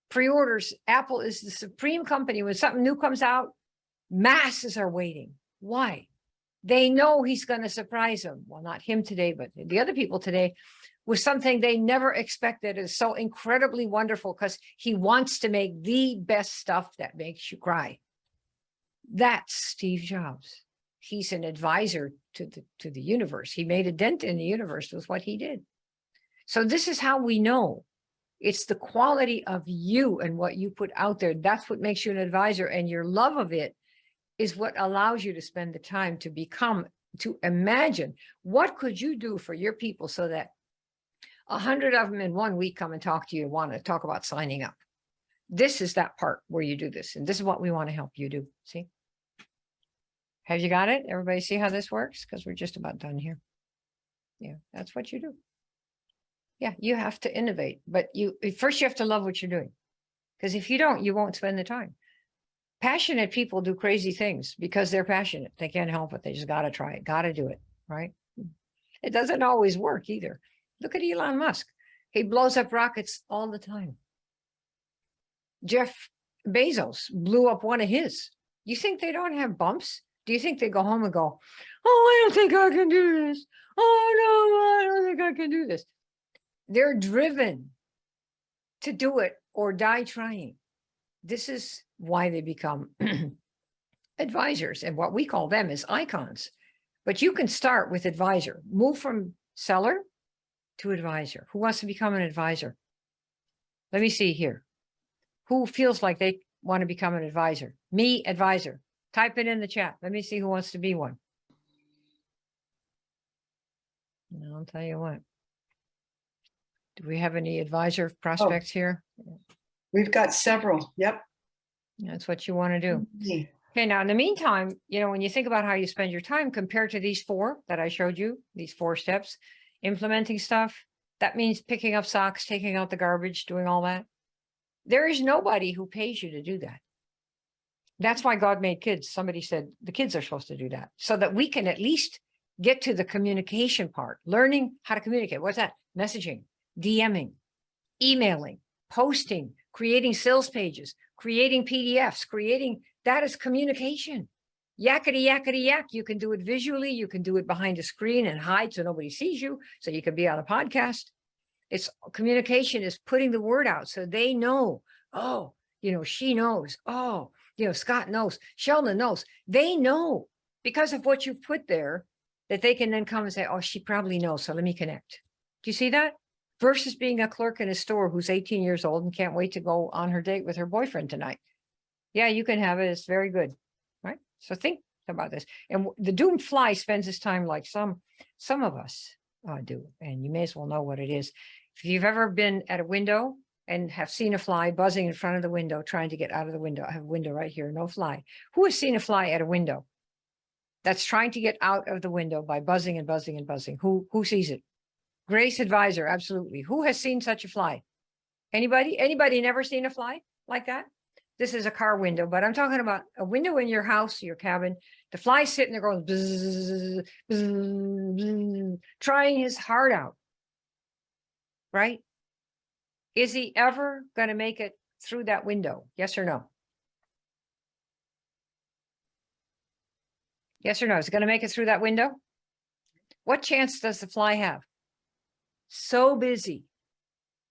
pre-orders, Apple is the supreme company. When something new comes out, masses are waiting. Why? They know he's going to surprise them. Well, not him today, but the other people today, with something they never expected. Is so incredibly wonderful because he wants to make the best stuff that makes you cry. That's Steve Jobs. He's an advisor to the universe. He made a dent in the universe with what he did. So this is how we know. It's the quality of you and what you put out there. That's what makes you an advisor, and your love of it is what allows you to spend the time to imagine what could you do for your people so that 100 of them in 1 week come and talk to you and want to talk about signing up. This is that part where you do this. And this is what we want to help you do. See? Have you got it? Everybody see how this works? Because we're just about done here. Yeah, that's what you do. Yeah, you have to innovate, but first you have to love what you're doing. Because if you don't, you won't spend the time. Passionate people do crazy things because they're passionate. They can't help it. They just got to try it, got to do it, right? It doesn't always work either. Look at Elon Musk. He blows up rockets all the time. Jeff Bezos blew up one of his. You think they don't have bumps? Do you think they go home and go, oh, I don't think I can do this. Oh, no, I don't think I can do this. They're driven to do it or die trying. This is why they become advisors. And what we call them is icons. But you can start with advisor. Move from seller to advisor. Who wants to become an advisor? Let me see here. Who feels like they want to become an advisor? Me, advisor. Type it in the chat. Let me see who wants to be one. And I'll tell you what. Do we have any advisor prospects here? We've got several. Yep. That's what you want to do. Okay, now in the meantime, when you think about how you spend your time compared to these 4 that I showed you, these 4 steps, implementing stuff, that means picking up socks, taking out the garbage, doing all that. There is nobody who pays you to do that. That's why God made kids. Somebody said the kids are supposed to do that so that we can at least get to the communication part, learning how to communicate. What's that? Messaging, DMing, emailing, posting, creating sales pages, creating PDFs, that is communication. Yakety, yakety, yak. You can do it visually. You can do it behind a screen and hide so nobody sees you. So you can be on a podcast. It's communication is putting the word out so they know, oh, she knows. Oh, Scott knows. Sheldon knows. They know because of what you put there that they can then come and say, oh, she probably knows. So let me connect. Do you see that? Versus being a clerk in a store who's 18 years old and can't wait to go on her date with her boyfriend tonight. Yeah, you can have it. It's very good. Right? So think about this. And the doomed fly spends his time like some of us do. And you may as well know what it is. If you've ever been at a window and have seen a fly buzzing in front of the window, trying to get out of the window. I have a window right here, no fly. Who has seen a fly at a window that's trying to get out of the window by buzzing and buzzing and buzzing? Who sees it? Grace advisor, absolutely. Who has seen such a fly? Anybody? Anybody never seen a fly like that? This is a car window, but I'm talking about a window in your house, your cabin. The fly's sitting there going, bzz, bzz, bzz, trying his heart out, right? Is he ever going to make it through that window? Yes or no? Yes or no? Is it going to make it through that window? What chance does the fly have? So busy,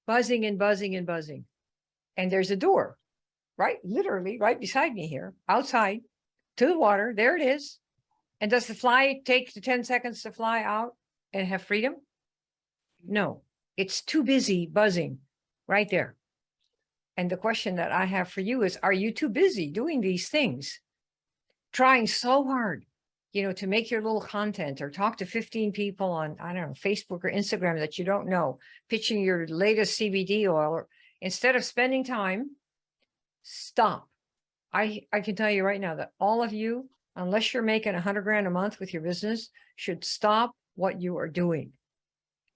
buzzing and buzzing and buzzing. And there's a door, right? Literally right beside me here, outside to the water. There it is. And does the fly take the 10 seconds to fly out and have freedom? No, it's too busy buzzing right there. And the question that I have for you is, are you too busy doing these things? Trying so hard, you know, to make your little content or talk to 15 people on, I don't know, Facebook or Instagram that you don't know, pitching your latest CBD oil, or instead of spending time, stop. I can tell you right now that all of you, unless you're making 100 grand a month with your business, should stop what you are doing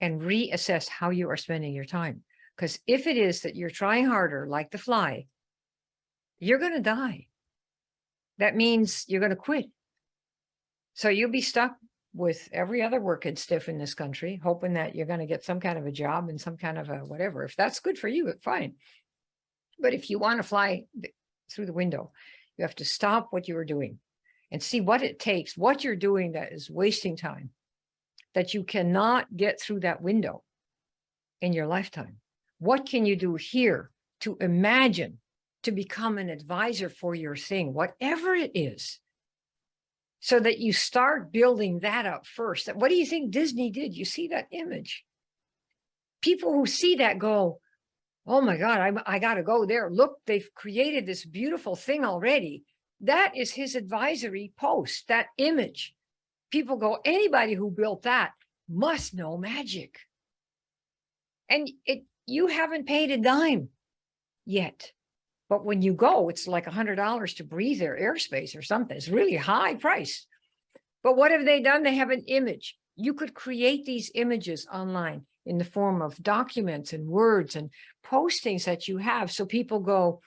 and reassess how you are spending your time. Because if it is that you're trying harder, like the fly, you're going to die. That means you're going to quit. So you'll be stuck with every other working stiff in this country, hoping that you're going to get some kind of a job and some kind of a whatever. If that's good for you, fine. But if you want to fly through the window, you have to stop what you are doing and see what it takes, what you're doing that is wasting time, that you cannot get through that window in your lifetime. What can you do here to imagine to become an advisor for your thing, whatever it is, so that you start building that up first? What do you think Disney did? You see that image. People who see that go, oh my God, I got to go there. Look, they've created this beautiful thing already. That is his advisory post, that image. People go, anybody who built that must know magic. And you haven't paid a dime yet. But when you go, it's like $100 to breathe their airspace or something. It's really high price. But what have they done? They have an image. You could create these images online in the form of documents and words and postings that you have. So people go,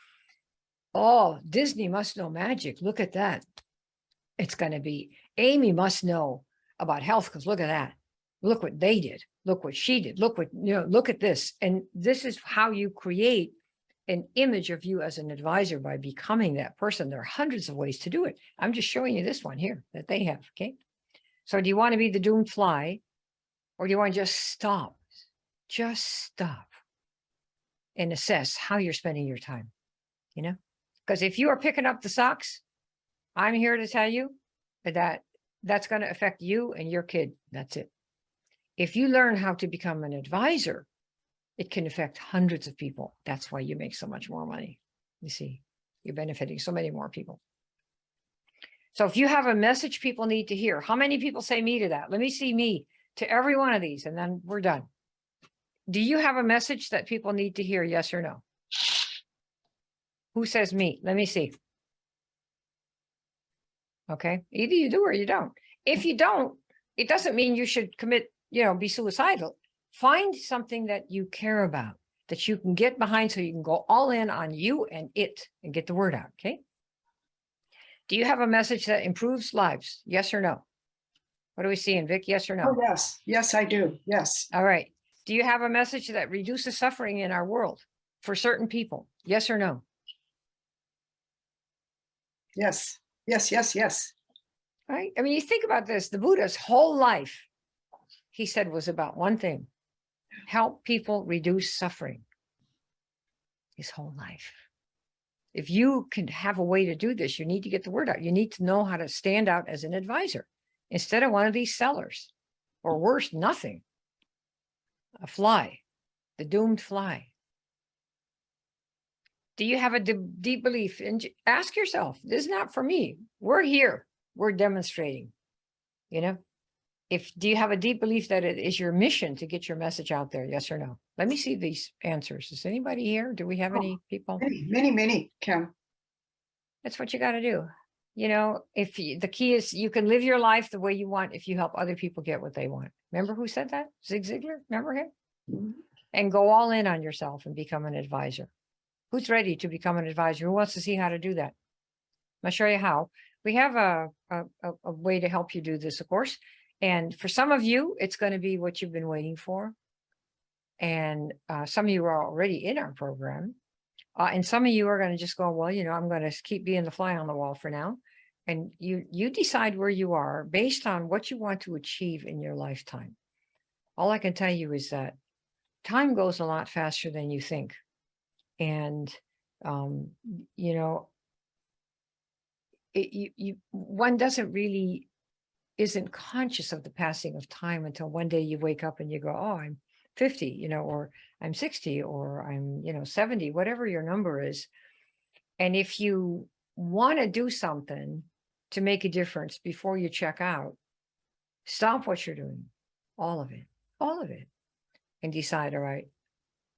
oh, Disney must know magic. Look at that. It's going to be, Amy must know about health because look at that. Look what they did. Look what she did. Look what, you know, look at this. And this is how you create an image of you as an advisor, by becoming that person. There are hundreds of ways to do it. I'm just showing you this one here that they have. Okay. So do you want to be the doomed fly, or do you want to just stop? Just stop and assess how you're spending your time, you know? Because if you are picking up the socks, I'm here to tell you that that's going to affect you and your kid. That's it. If you learn how to become an advisor, it can affect hundreds of people. That's why you make so much more money. You see, you're benefiting so many more people. So if you have a message people need to hear, how many people say me to that? Let me see me to every one of these, and then we're done. Do you have a message that people need to hear? Yes or no? Who says me? Let me see. Okay. Either you do or you don't. If you don't, it doesn't mean you should commit, you know, be suicidal. Find something that you care about, that you can get behind, so you can go all in on you and it and get the word out. Okay. Do you have a message that improves lives? Yes or no? What are we seeing, Vic? Yes or no? Oh, yes. Yes, I do. Yes. All right. Do you have a message that reduces suffering in our world for certain people? Yes or no? Yes. Yes, yes, yes. Right. I mean, you think about this, the Buddha's whole life, he said, was about one thing: help people reduce suffering. His whole life. If you can have a way to do this, you need to get the word out. You need to know how to stand out as an advisor instead of one of these sellers, or worse, nothing. A fly, the doomed fly. Do you have a deep belief? And ask yourself, this is not for me. We're here. We're demonstrating, you know? Do you have a deep belief that it is your mission to get your message out there? Yes or no? Let me see these answers. Is anybody here? Do we have any people? Many, Kim. That's what you got to do. You know, if you, the key is you can live your life the way you want if you help other people get what they want. Remember who said that? Zig Ziglar? Remember him? Mhm. And go all in on yourself and become an advisor. Who's ready to become an advisor? Who wants to see how to do that? I'll show you how. We have a way to help you do this, of course. And for some of you, it's going to be what you've been waiting for. And some of you are already in our program. And some of you are going to just go, well, you know, I'm going to keep being the fly on the wall for now. And you decide where you are based on what you want to achieve in your lifetime. All I can tell you is that time goes a lot faster than you think. And, you know, one doesn't really isn't conscious of the passing of time until one day you wake up and you go, oh, I'm 50, you know, or I'm 60, or I'm, you know, 70, whatever your number is. And if you want to do something to make a difference before you check out, stop what you're doing, all of it, and decide, all right,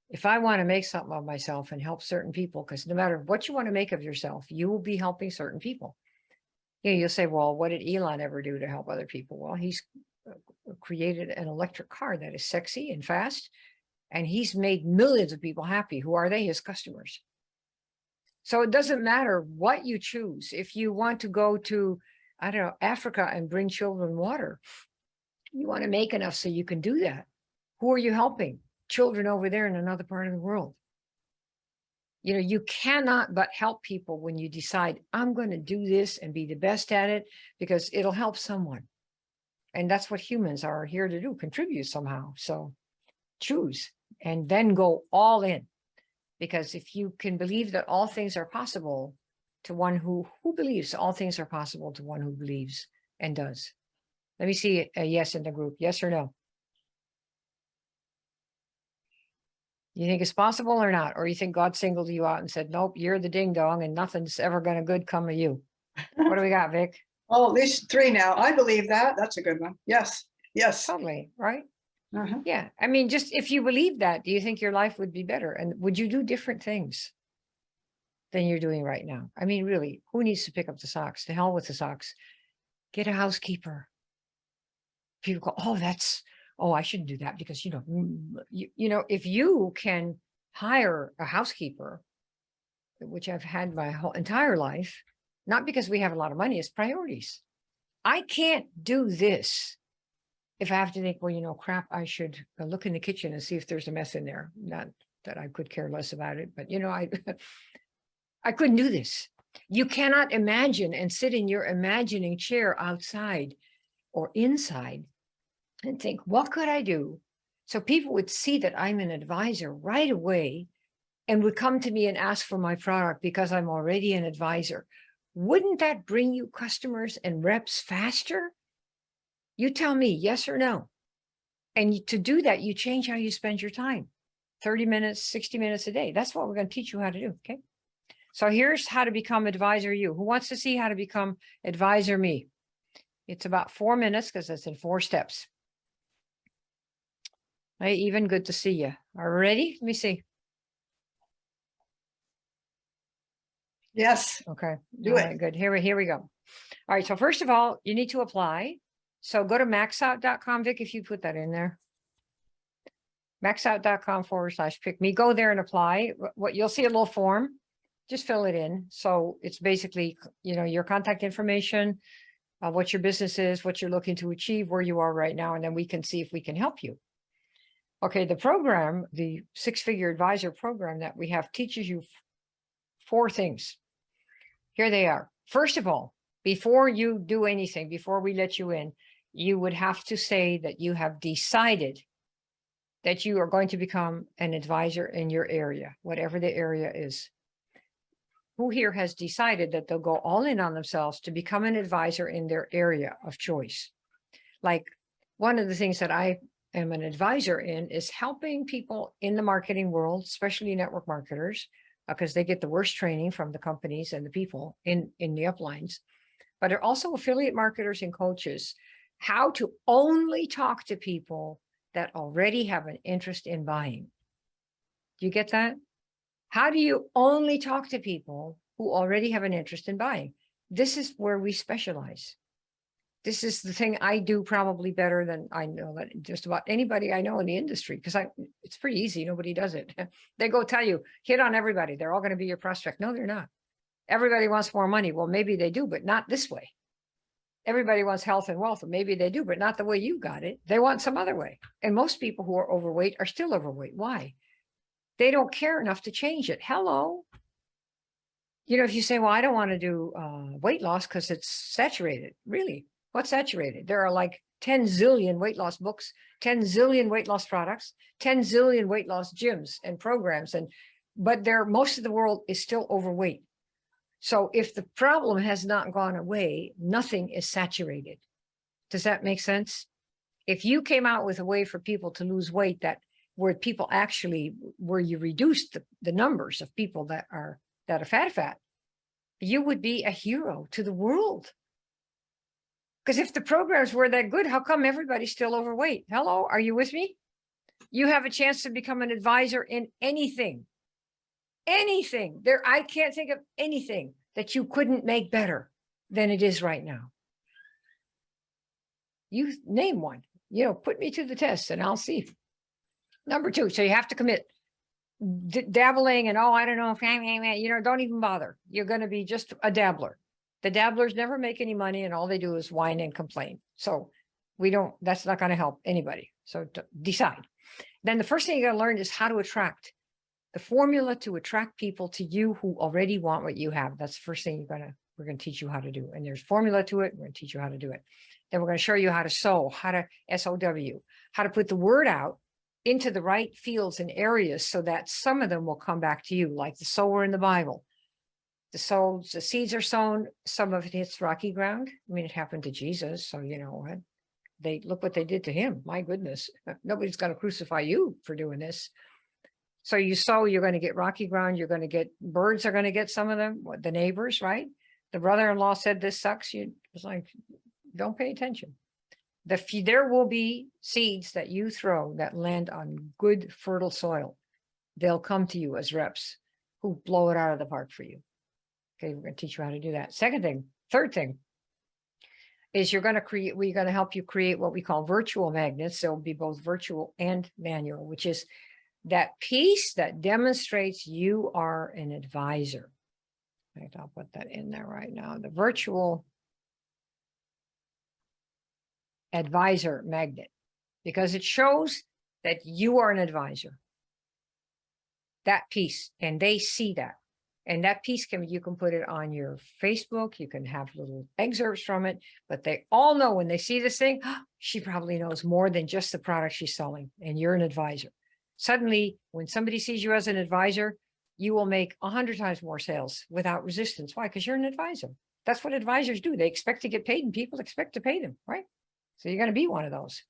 if I want to make something of myself and help certain people, because no matter what you want to make of yourself, you will be helping certain people. You know, you'll say, well, what did Elon ever do to help other people? Well, he's created an electric car that is sexy and fast, and he's made millions of people happy. Who are they? His customers. So it doesn't matter what you choose. If you want to go to, I don't know, Africa and bring children water, you want to make enough so you can do that. Who are you helping? Children over there in another part of the world. You know, you cannot but help people when you decide, I'm going to do this and be the best at it because it'll help someone. And that's what humans are here to do, contribute somehow. So choose and then go all in. Because if you can believe that all things are possible to one who believes, all things are possible to one who believes and does. Let me see a yes in the group. Yes or no? You think it's possible or not? Or you think God singled you out and said, nope, you're the ding dong and nothing's ever going to good come of you? What do we got, Vic? Oh, at least 3 now. I believe that. That's a good one. Yes. Yes. Totally, right? Uh-huh. Yeah. I mean, just if you believe that, do you think your life would be better? And would you do different things than you're doing right now? I mean, really, who needs to pick up the socks? To hell with the socks. Get a housekeeper. People go, oh, I shouldn't do that because, you know, you know, if you can hire a housekeeper, which I've had my whole entire life, not because we have a lot of money, it's priorities. I can't do this if I have to think, well, you know, crap, I should look in the kitchen and see if there's a mess in there. Not that I could care less about it, but, you know, I couldn't do this. You cannot imagine and sit in your imagining chair outside or inside and think, what could I do? So people would see that I'm an advisor right away and would come to me and ask for my product because I'm already an advisor. Wouldn't that bring you customers and reps faster? You tell me yes or no. And to do that, you change how you spend your time. 30 minutes, 60 minutes a day. That's what we're going to teach you how to do. Okay. So here's how to become advisor you. Who wants to see how to become advisor me? It's about 4 minutes because it's in 4 steps. Hey, even good to see you. Are we ready? Let me see. Yes. Okay. Do All it. right, good. Here we go. All right. So first of all, you need to apply. So go to maxout.com, Vic, if you put that in there. Maxout.com/pick me. Go there and apply. What you'll see a little form. Just fill it in. So it's basically, you know, your contact information, what your business is, what you're looking to achieve, where you are right now, and then we can see if we can help you. Okay, the program, the 6-figure advisor program that we have teaches you 4 things. Here they are. First of all, before you do anything, before we let you in, you would have to say that you have decided that you are going to become an advisor in your area, whatever the area is. Who here has decided that they'll go all in on themselves to become an advisor in their area of choice? Like one of the things that I am an advisor in is helping people in the marketing world, especially network marketers, because they get the worst training from the companies and the people in the uplines, but they're also affiliate marketers and coaches, how to only talk to people that already have an interest in buying. Do you get that? How do you only talk to people who already have an interest in buying? This is where we specialize. This is the thing I do probably better than I know that just about anybody I know in the industry, because it's pretty easy. Nobody does it. They go tell you, hit on everybody. They're all going to be your prospect. No, they're not. Everybody wants more money. Well, maybe they do, but not this way. Everybody wants health and wealth, and maybe they do, but not the way you got it. They want some other way. And most people who are overweight are still overweight. Why? They don't care enough to change it. Hello. You know, if you say, well, I don't want to do weight loss because it's saturated. Really? What's saturated? There are like 10 zillion weight loss books, 10 zillion weight loss products, 10 zillion weight loss gyms and programs. But most of the world is still overweight. So if the problem has not gone away, nothing is saturated. Does that make sense? If you came out with a way for people to lose weight where you reduced the numbers of people that are fat, you would be a hero to the world. Because if the programs were that good, how come everybody's still overweight? Hello, are you with me? You have a chance to become an advisor in anything. Anything. I can't think of anything that you couldn't make better than it is right now. You name one, put me to the test and I'll see. Number 2, so you have to commit. Dabbling and, I don't know, don't even bother. You're going to be just a dabbler. The dabblers never make any money and all they do is whine and complain. So that's not going to help anybody. So decide. Then the first thing you got to learn is how to attract. The formula to attract people to you who already want what you have. That's the first thing we're going to teach you how to do. And there's formula to it. We're going to teach you how to do it. Then we're going to show you how to sow, how to SOW, how to put the word out into the right fields and areas so that some of them will come back to you, like the sower in the Bible. The seeds are sown, some of it hits rocky ground. I mean, it happened to Jesus. So, what? Look what they did to him. My goodness, nobody's going to crucify you for doing this. So you sow, you're going to get rocky ground. You're going to get birds are going to get some of them. The neighbors, right? The brother-in-law said this sucks. It's like, don't pay attention. There will be seeds that you throw that land on good, fertile soil. They'll come to you as reps who blow it out of the park for you. Okay, we're going to teach you how to do that. Third thing is we're going to help you create what we call virtual magnets. They'll be both virtual and manual, which is that piece that demonstrates you are an advisor. I'll put that in there right now. The virtual advisor magnet, because it shows that you are an advisor. That piece, and they see that. And that piece you can put it on your Facebook. You can have little excerpts from it, but they all know when they see this thing, she probably knows more than just the product she's selling, and you're an advisor. Suddenly, when somebody sees you as an advisor, you will make 100 times more sales without resistance. Why? Because you're an advisor. That's what advisors do. They expect to get paid and people expect to pay them, right? So you're going to be one of those.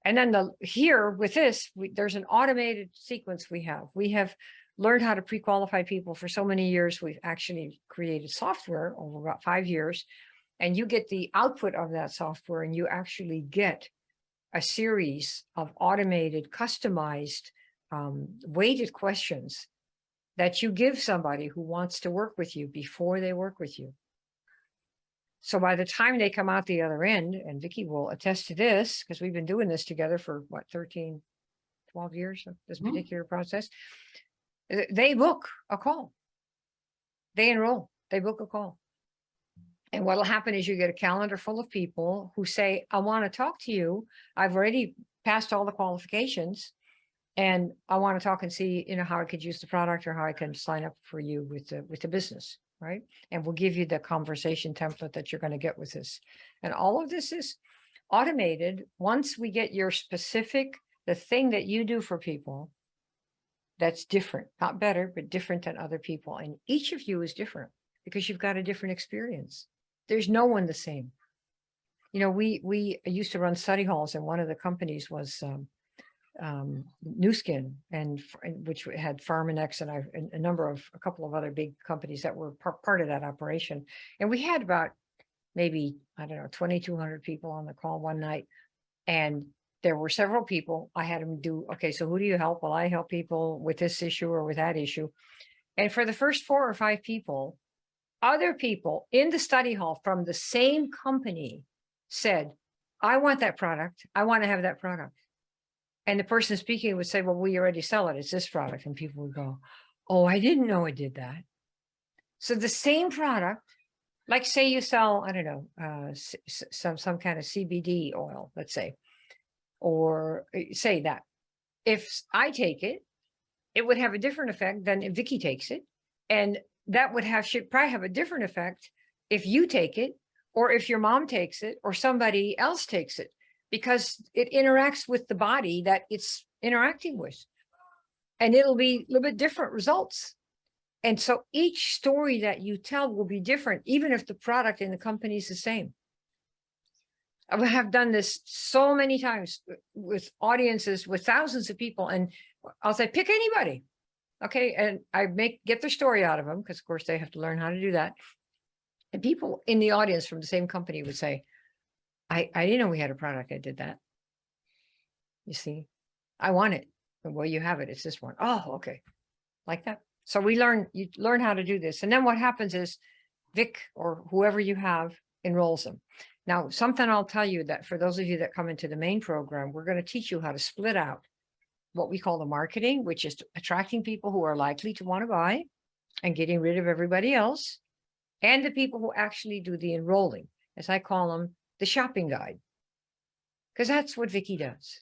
And then here with this, there's an automated sequence we have. We have learned how to pre-qualify people for so many years. We've actually created software over about 5 years, and you get the output of that software and you actually get a series of automated, customized, weighted questions that you give somebody who wants to work with you before they work with you. So by the time they come out the other end, and Vicki will attest to this, because we've been doing this together for 13, 12 years of this particular process, they book a call. They enroll, they book a call. And what'll happen is you get a calendar full of people who say, I want to talk to you. I've already passed all the qualifications and I want to talk and see, how I could use the product or how I can sign up for you with the business, right? And we'll give you the conversation template that you're going to get with this. And all of this is automated. Once we get your specific, the thing that you do for people, that's different, not better, but different than other people. And each of you is different because you've got a different experience. There's no one the same. We used to run study halls, and one of the companies was New Skin, and which had Pharmanex and a couple of other big companies that were part of that operation. And we had about maybe, 2,200 people on the call one night. And there were several people. I had them do, okay, so who do you help? Well, I help people with this issue or with that issue. And for the first 4 or 5 people, other people in the study hall from the same company said, I want that product. I want to have that product. And the person speaking would say, well, we already sell it. It's this product. And people would go, oh, I didn't know it did that. So the same product, like say you sell, I don't know, some kind of CBD oil, let's say, or say that if I take it, it would have a different effect than if Vicky takes it. And that should probably have a different effect if you take it, or if your mom takes it, or somebody else takes it, because it interacts with the body that it's interacting with. And it'll be a little bit different results. And so each story that you tell will be different, even if the product in the company is the same. I have done this so many times with audiences, with thousands of people, and I'll say, pick anybody. Okay. And I get their story out of them, because of course they have to learn how to do that. And people in the audience from the same company would say, I didn't know we had a product that did that. You see, I want it. Well, you have it. It's this one. Oh, okay. Like that. So you learn how to do this. And then what happens is Vic or whoever you have enrolls them. Now, something I'll tell you that for those of you that come into the main program, we're going to teach you how to split out what we call the marketing, which is attracting people who are likely to want to buy and getting rid of everybody else, and the people who actually do the enrolling, as I call them, the shopping guide. Because that's what Vicky does.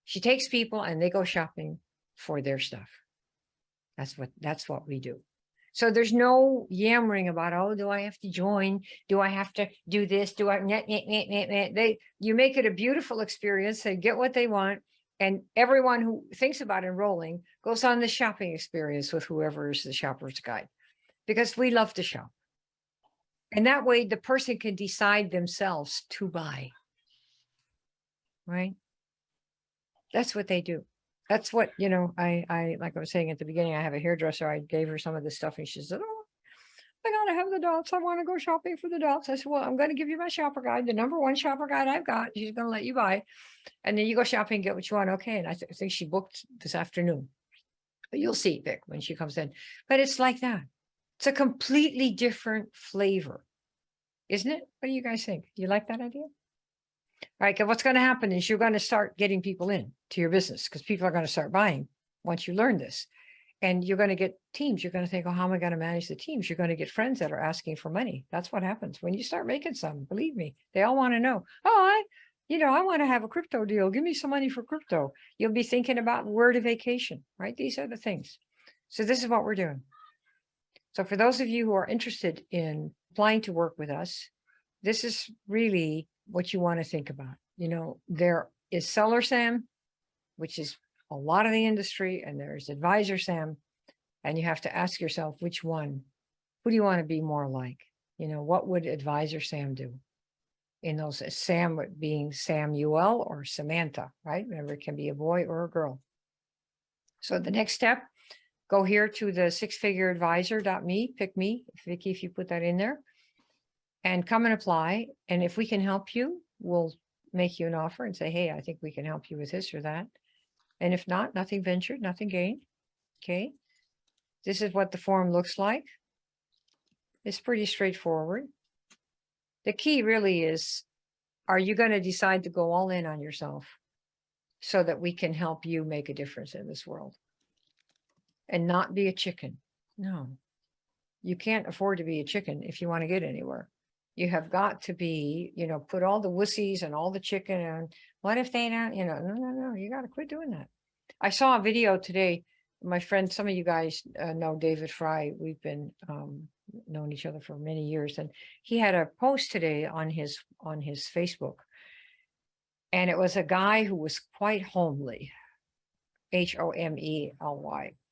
She takes people and they go shopping for their stuff. That's what we do. So there's no yammering about, oh, do I have to join? Do I have to do this? Do I? You make it a beautiful experience. They get what they want. And everyone who thinks about enrolling goes on the shopping experience with whoever is the shopper's guide, because we love to shop. And that way the person can decide themselves to buy. Right? That's what they do. That's what, I like I was saying at the beginning, I have a hairdresser. I gave her some of this stuff and she said, oh, I gotta have the dots. I want to go shopping for the dots. I said, well, I'm going to give you my shopper guide, the #1 shopper guide I've got. She's going to let you buy. And then you go shopping and get what you want. Okay. And I think she booked this afternoon. But you'll see, Vic, when she comes in. But it's like that. It's a completely different flavor. Isn't it? What do you guys think? Do you like that idea? All right, what's going to happen is you're going to start getting people in to your business, because people are going to start buying once you learn this. And you're going to get teams. You're going to think, oh, how am I going to manage the teams? You're going to get friends that are asking for money. That's what happens when you start making some. Believe me, they all want to know, oh, I want to have a crypto deal. Give me some money for crypto. You'll be thinking about where to vacation, right? These are the things. So this is what we're doing. So for those of you who are interested in applying to work with us, this is really what you want to think about. There is Seller Sam, which is a lot of the industry, and there's Advisor Sam. And you have to ask yourself, which one? Who do you want to be more like? What would Advisor Sam do? In those, Sam being Samuel or Samantha, right? Remember, it can be a boy or a girl. So the next step, go here to the sixfigureadvisor.me, pick me, Vicky, if you put that in there, and come and apply. And if we can help you, we'll make you an offer and say, hey, I think we can help you with this or that. And if not, nothing ventured, nothing gained. Okay. This is what the form looks like. It's pretty straightforward. The key really is, are you going to decide to go all in on yourself so that we can help you make a difference in this world and not be a chicken? No, you can't afford to be a chicken if you want to get anywhere. You have got to be, put all the wussies and all the chicken and what if they don't, no, you got to quit doing that. I saw a video today. My friend, some of you guys know David Fry. We've been known each other for many years. And he had a post today on his Facebook. And it was a guy who was quite homely, Homely,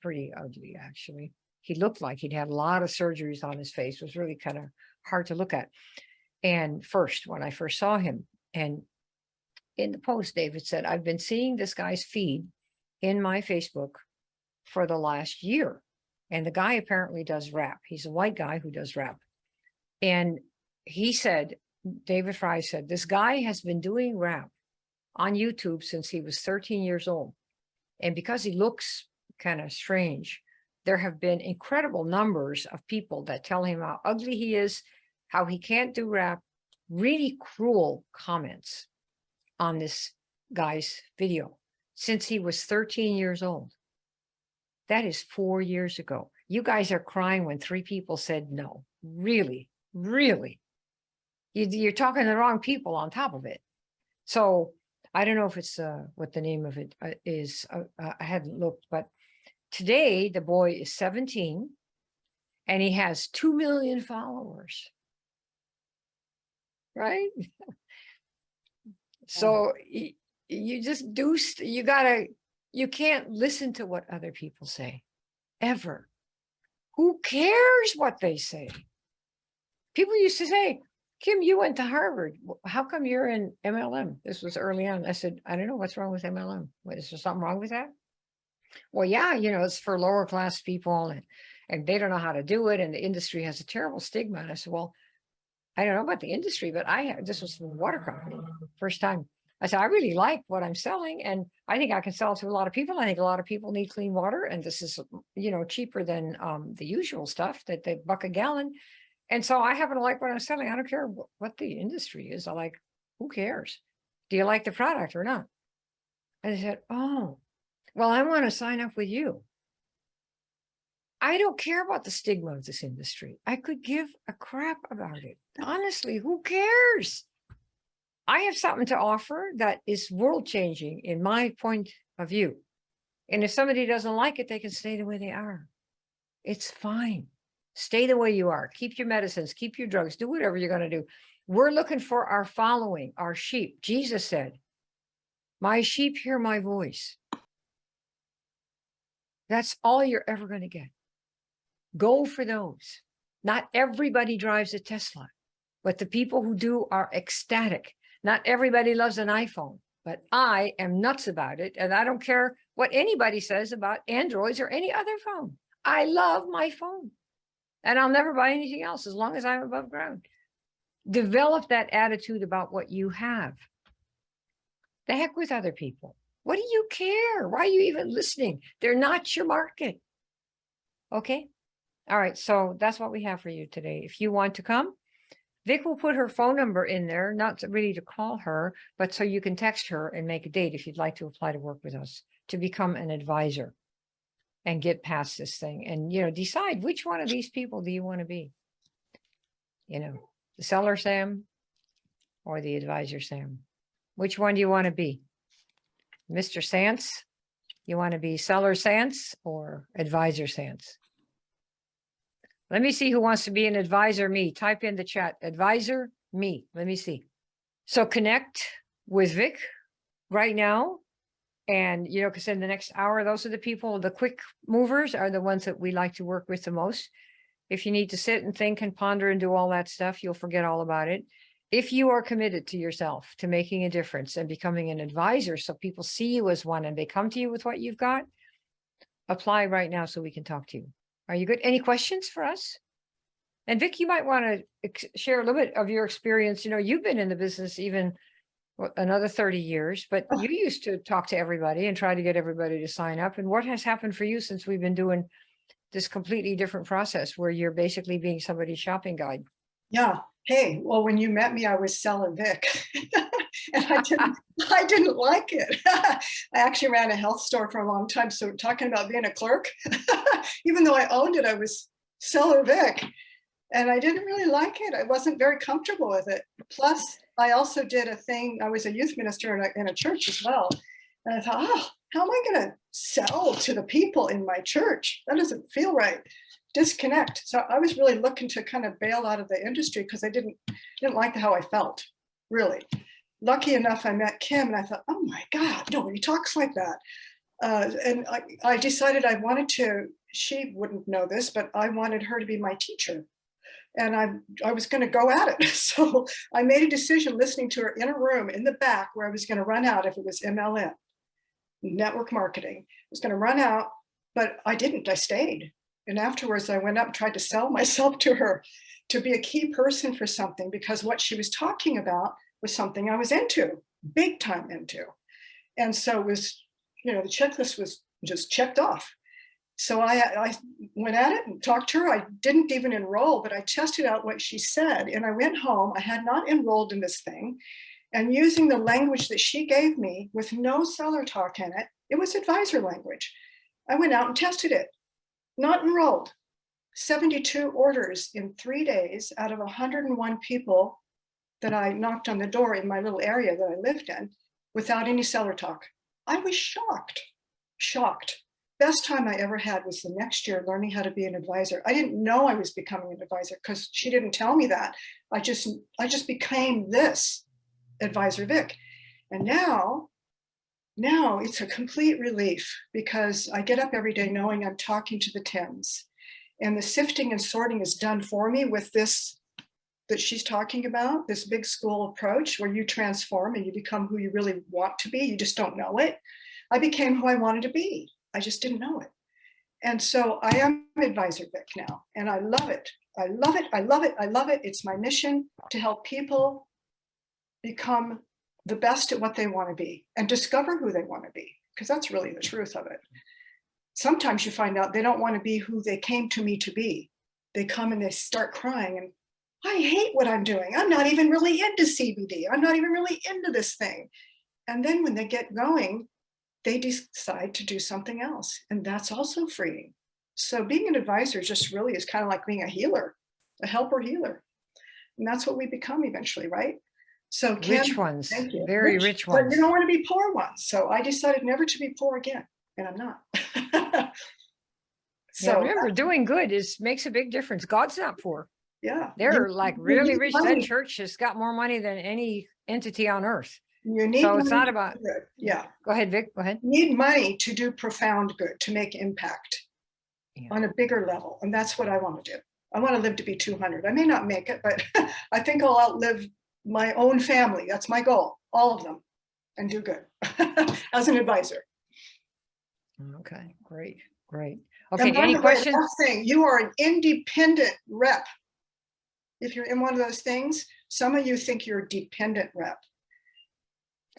pretty ugly, actually. He looked like he'd had a lot of surgeries on his face. It was really kind of hard to look at. And when I first saw him, and in the post, David said, I've been seeing this guy's feed in my Facebook for the last year. And the guy apparently does rap. He's a white guy who does rap. And he said, David Fry said, this guy has been doing rap on YouTube since he was 13 years old. And because he looks kind of strange, there have been incredible numbers of people that tell him how ugly he is, how he can't do rap, really cruel comments on this guy's video since he was 13 years old. That is 4 years ago. You guys are crying when 3 people said no. Really, really. You're talking to the wrong people on top of it. So I don't know if it's what the name of it is. I hadn't looked, but today the boy is 17 and he has 2 million followers. Right? So you just do, you can't listen to what other people say, ever. Who cares what they say? People used to say, Kim, you went to Harvard. How come you're in MLM? This was early on. I said, I don't know what's wrong with MLM. Is there something wrong with that? Well, yeah, it's for lower class people and they don't know how to do it. And the industry has a terrible stigma. And I said, well, I don't know about the industry, but this was from the water company, first time. I said, I really like what I'm selling and I think I can sell to a lot of people. I think a lot of people need clean water and this is, cheaper than the usual stuff that they $1 a gallon. And so I happen to like what I'm selling. I don't care what the industry is. I like, who cares? Do you like the product or not? And they said, oh, well, I want to sign up with you. I don't care about the stigma of this industry. I could give a crap about it. Honestly, who cares? I have something to offer that is world changing in my point of view. And if somebody doesn't like it, they can stay the way they are. It's fine. Stay the way you are. Keep your medicines, keep your drugs, do whatever you're going to do. We're looking for our following, our sheep. Jesus said, my sheep hear my voice. That's all you're ever going to get. Go for those. Not everybody drives a Tesla, but the people who do are ecstatic. Not everybody loves an iPhone, but I am nuts about it. And I don't care what anybody says about Androids or any other phone. I love my phone and I'll never buy anything else as long as I'm above ground. Develop that attitude about what you have. The heck with other people. What do you care? Why are you even listening? They're not your market. Okay. All right. So that's what we have for you today. If you want to come, Vic will put her phone number in there, not really to call her, but so you can text her and make a date if you'd like to apply to work with us, to become an advisor and get past this thing and, decide which one of these people do you want to be? The seller Sam or the advisor Sam? Which one do you want to be? Mr. Sance? You want to be seller Sance or advisor Sance? Let me see who wants to be an advisor me. Type in the chat, advisor me. Let me see. So connect with Vic right now. And, because in the next hour, those are the people, the quick movers are the ones that we like to work with the most. If you need to sit and think and ponder and do all that stuff, you'll forget all about it. If you are committed to yourself, to making a difference and becoming an advisor, so people see you as one and they come to you with what you've got, apply right now so we can talk to you. Are you good? Any questions for us? And Vic, you might want to share a little bit of your experience. You've been in the business even another 30 years, but you used to talk to everybody and try to get everybody to sign up. And what has happened for you since we've been doing this completely different process where you're basically being somebody's shopping guide? Yeah. Hey, well, when you met me, I was selling Vic. And I didn't like it. I actually ran a health store for a long time. So talking about being a clerk, even though I owned it, I was selling Vic. And I didn't really like it. I wasn't very comfortable with it. Plus, I also did a thing. I was a youth minister in a church as well. And I thought, oh, how am I going to sell to the people in my church? That doesn't feel right. Disconnect. So I was really looking to kind of bail out of the industry because I didn't like how I felt, really. Lucky enough, I met Kim and I thought, oh my God, nobody talks like that. And I decided I wanted to, she wouldn't know this, but I wanted her to be my teacher. And I was going to go at it. So I made a decision listening to her in a room in the back where I was going to run out if it was MLM, network marketing. I was going to run out, but I didn't. I stayed. And afterwards, I went up and tried to sell myself to her to be a key person for something because what she was talking about was something I was into, big time into. And so it was, the checklist was just checked off. So I went at it and talked to her. I didn't even enroll, but I tested out what she said. And I went home. I had not enrolled in this thing. And using the language that she gave me with no seller talk in it, it was advisor language. I went out and tested it. Not enrolled. 72 orders in 3 days out of 101 people that I knocked on the door in my little area that I lived in without any seller talk. I was shocked, shocked. Best time I ever had was the next year learning how to be an advisor. I didn't know I was becoming an advisor because she didn't tell me that. I just became this Advisor Vic. And now it's a complete relief because I get up every day knowing I'm talking to the Tims. And the sifting and sorting is done for me with this that she's talking about, this big school approach where you transform and you become who you really want to be. You just don't know it. I became who I wanted to be. I just didn't know it. And so I am Advisor Vic now, and I love it. I love it. I love it. I love it. It's my mission to help people become the best at what they want to be and discover who they want to be, because that's really the truth of it. Sometimes you find out they don't want to be who they came to me to be. They come and they start crying and I hate what I'm doing. I'm not even really into CBD. I'm not even really into this thing. And then when they get going, they decide to do something else. And that's also freeing. So being an advisor just really is kind of like being a healer, a helper healer. And that's what we become eventually, right? So Kim, Rich ones, thank you. very rich But ones. you don't want to be poor ones. So I decided never to be poor again. And I'm not. Yeah, So remember, doing good makes a big difference. God's not poor. yeah. They're like really need rich. money. That church has got more money than any entity on earth. You need So it's money not to about, do good. Yeah. go ahead, Vic, go ahead. You need money to do profound good, to make impact on a bigger level. And that's what I want to do. I want to live to be 200. I may not make it, but I think I'll outlive my own family. That's my goal, all of them, and do good as an advisor. Okay, great, great. Okay, any way, questions? last thing, you are an independent rep. If you're in one of those things, some of you think you're a dependent rep.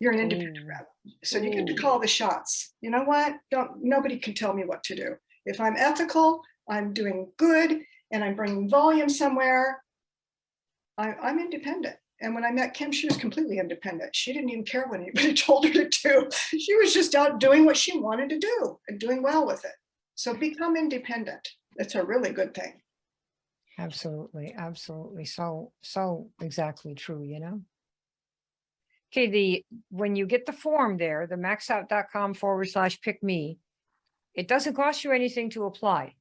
You're an independent rep. So you get to call the shots. You know what? Nobody can tell me what to do. If I'm ethical, I'm doing good, and I'm bringing volume somewhere, I'm independent. And when I met Kim, she was completely independent. She didn't even care what anybody told her to do. She was just out doing what she wanted to do and doing well with it. So become independent. It's a really good thing. Absolutely, absolutely. So exactly true, you know? Okay, when you get the form there, the maxout.com/pick-me, it doesn't cost you anything to apply.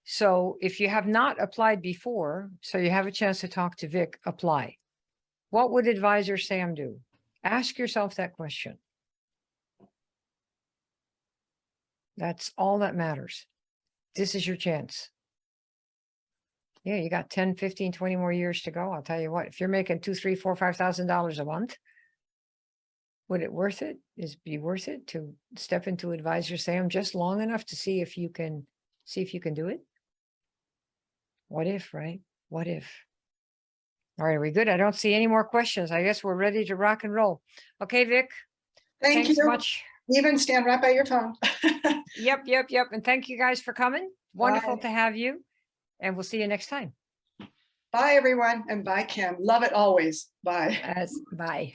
So if you have not applied before, so you have a chance to talk to Vic, apply. What would Advisor Sam do? Ask yourself that question. That's all that matters. This is your chance. Yeah, you got 10, 15, 20 more years to go. I'll tell you what, if you're making $2,000, $3,000, $4,000, $5,000 a month, would it be worth it to step into Advisor Sam just long enough to see if you can do it? What if, right? What if? All right, are we good? I don't see any more questions. I guess we're ready to rock and roll. Okay, Vic. Thanks Thanks much. Even stand right by your phone. Yep. And thank you guys for coming. Wonderful to have you. And we'll see you next time. Bye, everyone. And bye, Kim. Love it always. Bye. Bye.